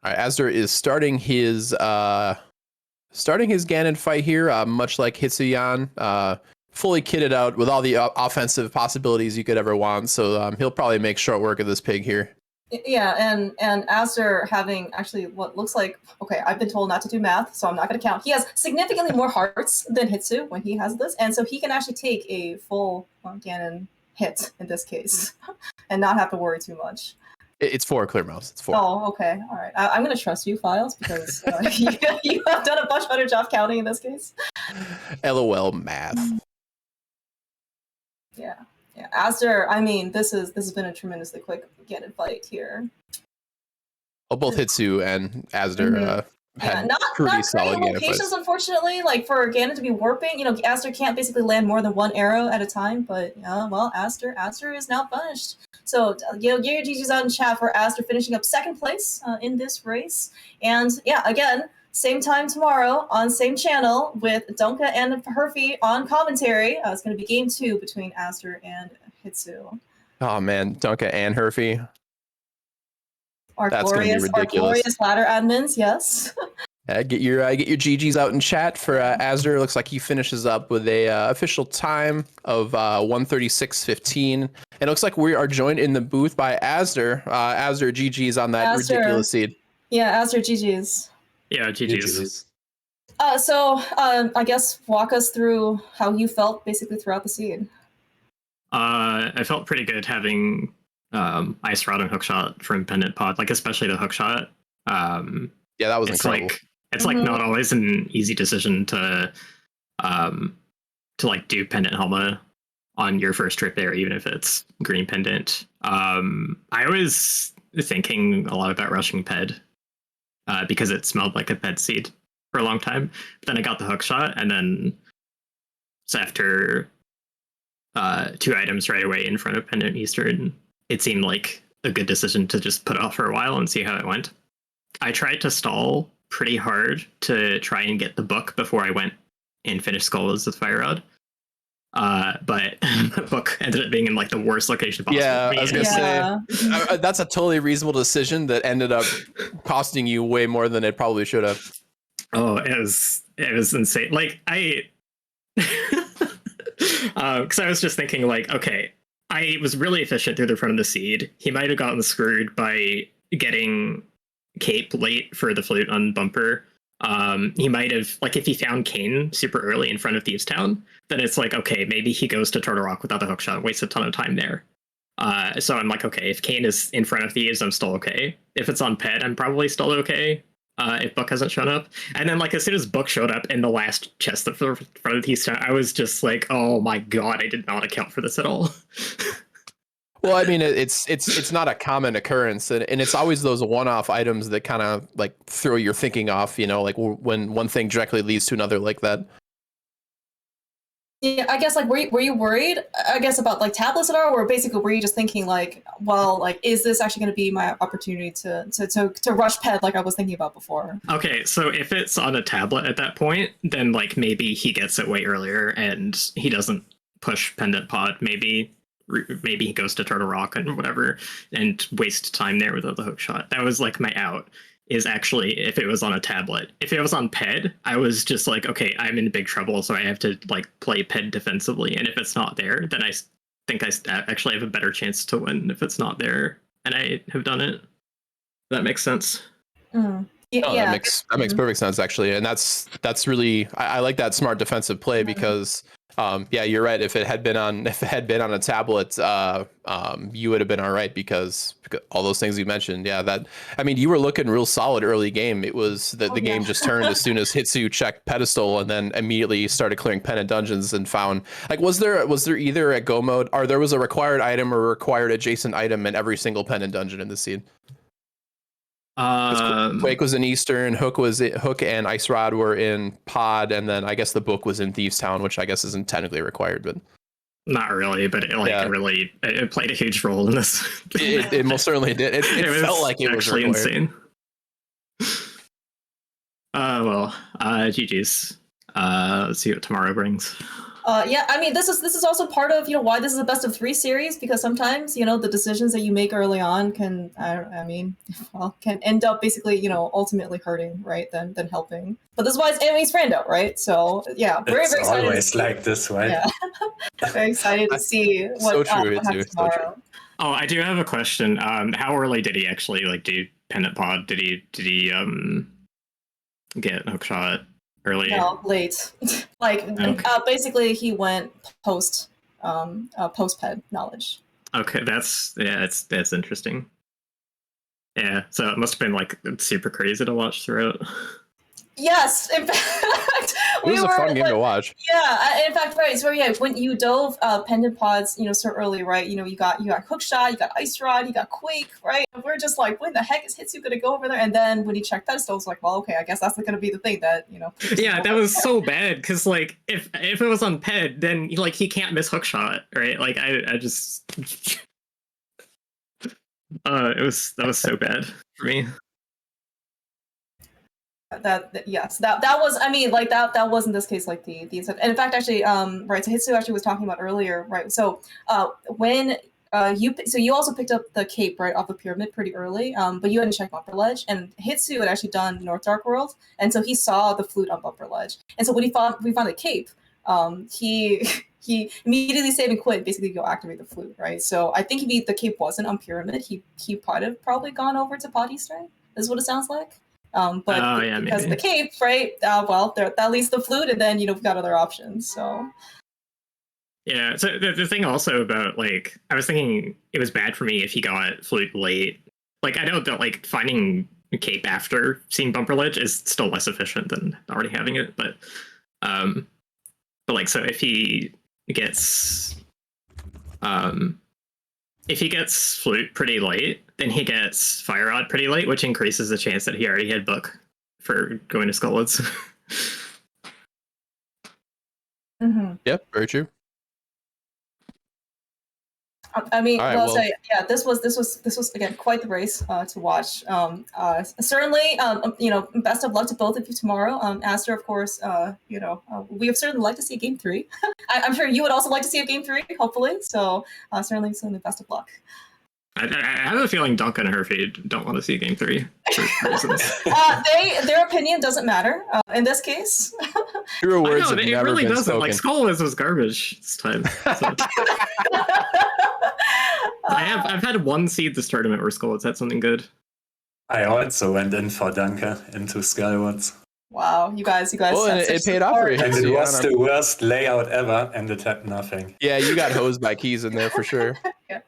All right, azder is starting his Ganon fight here, much like Hitsuyan, fully kitted out with all the offensive possibilities you could ever want. So he'll probably make short work of this pig here. Yeah, and azder having actually what looks like, okay, I've been told not to do math, so I'm not going to count. He has significantly more hearts than Hitsu when he has this, and so he can actually take a full Ganon hit in this case and not have to worry too much. It's 4, Clear Mouse. It's 4. Oh, okay. All right. I'm going to trust you, Files, because you have done a much better job counting in this case. LOL math. Yeah. Yeah. azder, I mean, this has been a tremendously quick Ganon fight here. Oh, both Hitsu and azder had not pretty solid great locations, fights. unfortunately. Like for Ganon to be warping, azder can't basically land more than 1 arrow at a time. But well, azder is now punished. So get your GG's out in chat for azder finishing up 2nd place in this race. And yeah, again, same time tomorrow on same channel with Donka and Herfy on commentary. It's going to be game 2 between azder and Hitsu. Oh man, Donka and Herfy. That's glorious, our glorious ladder admins, yes. Get your GGs out in chat for azder. Looks like he finishes up with a official time of 1:36:15. And it looks like we are joined in the booth by azder. Azder, GGs on that ridiculous seed. Yeah, azder, GGs. Yeah, GGs. So I guess walk us through how you felt basically throughout the seed. I felt pretty good having ice rod and hookshot from Pendant Pod, like especially the hookshot. Yeah, that was incredible. It's like not always an easy decision to like do Pendant Helma on your first trip there, even if it's green pendant. I was thinking a lot about rushing Ped because it smelled like a Ped seed for a long time. But then I got the hookshot, and then so after 2 items right away in front of Pendant Eastern, it seemed like a good decision to just put off for a while and see how it went. I tried to stall pretty hard to try and get the book before I went and finished Skulls with Fire Rod. But the book ended up being in like the worst location possible. Yeah, for me. I was gonna say that's a totally reasonable decision that ended up costing you way more than it probably should have. Oh, it was insane. Like because I was just thinking like, okay, I was really efficient through the front of the seed. He might have gotten screwed by getting Cape late for the flute on bumper. He might have, like, if he found Kane super early in front of Thieves Town, then it's like, okay, maybe he goes to Turtle Rock without the hookshot and wastes a ton of time there. So I'm like, okay, if Kane is in front of Thieves, I'm still okay. If it's on Ped, I'm probably still okay. If Book hasn't shown up. And then, like, as soon as Book showed up in the last chest in front of Thieves Town, I was just like, oh my god, I did not account for this at all. Well, I mean, it's not a common occurrence, and it's always those one-off items that kind of like throw your thinking off, you know, like when one thing directly leads to another like that. Yeah, I guess like were you worried, I guess, about like tablets at all, or basically were you just thinking like, well, like, is this actually going to be my opportunity to rush Ped like I was thinking about before? Okay, so if it's on a tablet at that point, then like maybe he gets it way earlier and he doesn't push Pendant Pod. Maybe he goes to Turtle Rock and whatever and wastes time there without the hook shot. That was like my out, is actually if it was on a tablet. If it was on Ped, I was just like, okay, I'm in big trouble, so I have to like play Ped defensively. And if it's not there, then I think I actually have a better chance to win if it's not there. And I have done it. That makes sense. Mm. No, that makes perfect sense actually, and that's really I like that smart defensive play because yeah, you're right. If it had been on a tablet, you would have been all right because all those things you mentioned. Yeah, that I mean, you were looking real solid early game. It was that the game just turned as soon as Hitsu checked pedestal and then immediately started clearing pennant dungeons and found like was there either a go mode or there was a required item or required adjacent item in every single pennant dungeon in the scene? Quake was in Eastern, Hook and Ice Rod were in Pod, and then I guess the book was in Thieves Town, which I guess isn't technically required, but not really. But it played a huge role in this. it most certainly did. It felt like it was actually insane. GG's. Let's see what tomorrow brings. Yeah, I mean, this is also part of, you know, why this is a best of 3 series, because sometimes, you know, the decisions that you make early on can end up basically, you know, ultimately hurting, right, than helping. But this is why it's enemy's Frando, right? So yeah, very it's excited. Always like this, right? Yeah, very excited to see what happens tomorrow. Oh, I do have a question. How early did he actually like do Pendant Pod? Did he get hookshot early? No, late. Like okay. Basically he went post Ped knowledge. Okay, that's interesting. Yeah, so it must have been like super crazy to watch throughout. Yes, in fact, it was a fun game to watch. Yeah, in fact, right. So yeah, when you dove Pendant Pods, you know, so early, right? You know, you got Hookshot, you got Ice Rod, you got Quake, right? And we're just like, when the heck is Hitsu gonna go over there? And then when he checked pedestal, it's like, well, okay, I guess that's gonna be the thing that, you know. Yeah, that was so bad because like if it was on Ped, then like he can't miss Hookshot, right? Like I just that was so bad for me. That was, I mean, like that was in this case like the and in fact actually right, so Hitsu actually was talking about earlier, right? So when you also picked up the cape right off the pyramid pretty early, but you hadn't checked Bumper Ledge, and Hitsu had actually done North Dark World, and so he saw the flute on Bumper Ledge, and so when we found the cape, he immediately saved and quit, basically go activate the flute, right? So I think if the cape wasn't on pyramid, he might have probably gone over to Pod Eastern. Is what it sounds like. Because of the cape, right? That leads the flute, and then, you know, we've got other options. So yeah. So the thing also about like, I was thinking it was bad for me if he got flute late. Like I know that like finding cape after seeing Bumper Ledge is still less efficient than already having it, but like so if he gets flute pretty late, then he gets Fire Rod pretty late, which increases the chance that he already had book for going to Skullwoods. Mm-hmm. Yep, very true. I mean, All right, well, well- say, yeah, this was again quite the race to watch. Certainly, best of luck to both of you tomorrow. Azder, of course, we would certainly like to see a game 3. I'm sure you would also like to see a game 3, hopefully. So certainly best of luck. I have a feeling Duncan and Herfey don't want to see game 3 for reasons. Their opinion doesn't matter in this case. True I words know, have it never really been doesn't. spoken. Like Skull was garbage this time. So. I've had one seed this tournament where Skull has had something good. I also went in for Dunker into Skyward. Wow, you guys. Well, and have it such paid off for support. you. And it Yeah, was the worst layout ever, and it had nothing. Yeah, you got hosed by keys in there for sure. Yeah.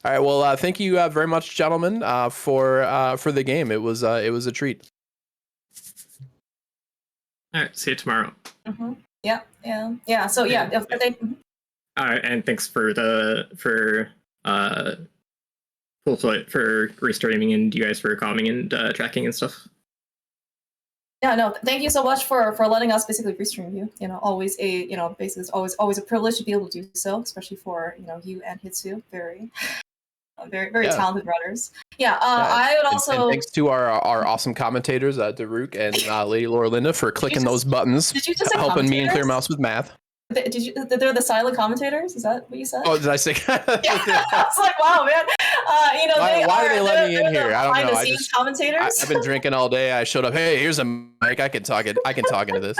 All right, well, thank you very much, gentlemen, for the game. It was a treat. All right, see you tomorrow. Mm-hmm. Yeah. So yeah, if they, All right, and thanks for Full Flight for restreaming and you guys for calming and tracking and stuff. yeah, no, thank you so much for letting us basically restream you. Always basically it's always a privilege to be able to do so, especially for you and Hitsu, very Yeah. talented runners. Yeah, I would also and thanks to our awesome commentators, Daruk and Lady Laura Linda, for clicking those buttons, did you just say helping me and Clear commentators? Mouse with math. They're the silent commentators? Is that what you said? Oh, did I say? Yeah, I was like, wow, man. Why do they let me in they're here? the I don't know. behind-the-scenes commentators. I've been drinking all day. I showed up. Hey, here's a mic. I can talk into this.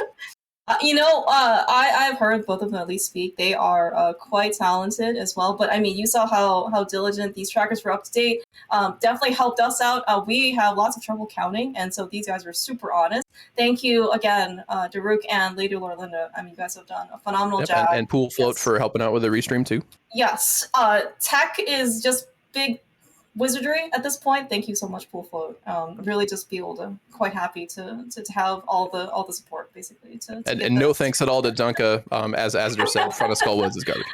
I've heard both of them at least speak. They are quite talented as well. But I mean, you saw how diligent these trackers were up to date. Definitely helped us out. We have lots of trouble counting, and so these guys were super honest. Thank you again, Daruk and Lady Lorlinda. I mean, you guys have done a phenomenal job. And Pool Float for helping out with the restream too. Yes, tech is just big wizardry at this point. Thank you so much, Pool Float. Really just be able to quite happy to have all the support basically. And no thanks at all to Dunka, as Azder said, front of Skullwoods is garbage.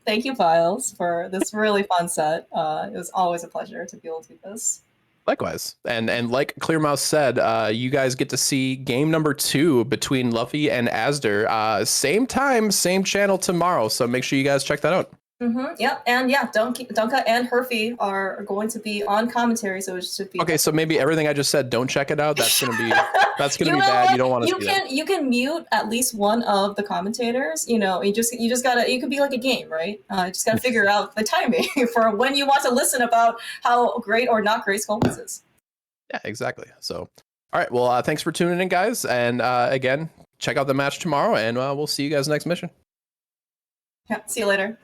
Thank you, Files, for this really fun set. It was always a pleasure to be able to do this. Likewise, and like Clear Mouse said, you guys get to see game number 2 between Luffy and Azder. Same time, same channel tomorrow. So make sure you guys check that out. Mm-hmm. Yep, and yeah, Dunka and Herfey are going to be on commentary, so it should be Okay. So maybe everything I just said, don't check it out. That's gonna be You bad. know You don't want to you see can that. you can mute at least one of the commentators. You just gotta, it could be like a game, right? You just gotta figure out the timing for when you want to listen about how great or not great Skullwoods is. Yeah, exactly. So, all right. Well, thanks for tuning in, guys. And again, check out the match tomorrow, and we'll see you guys next mission. Yeah, see you later.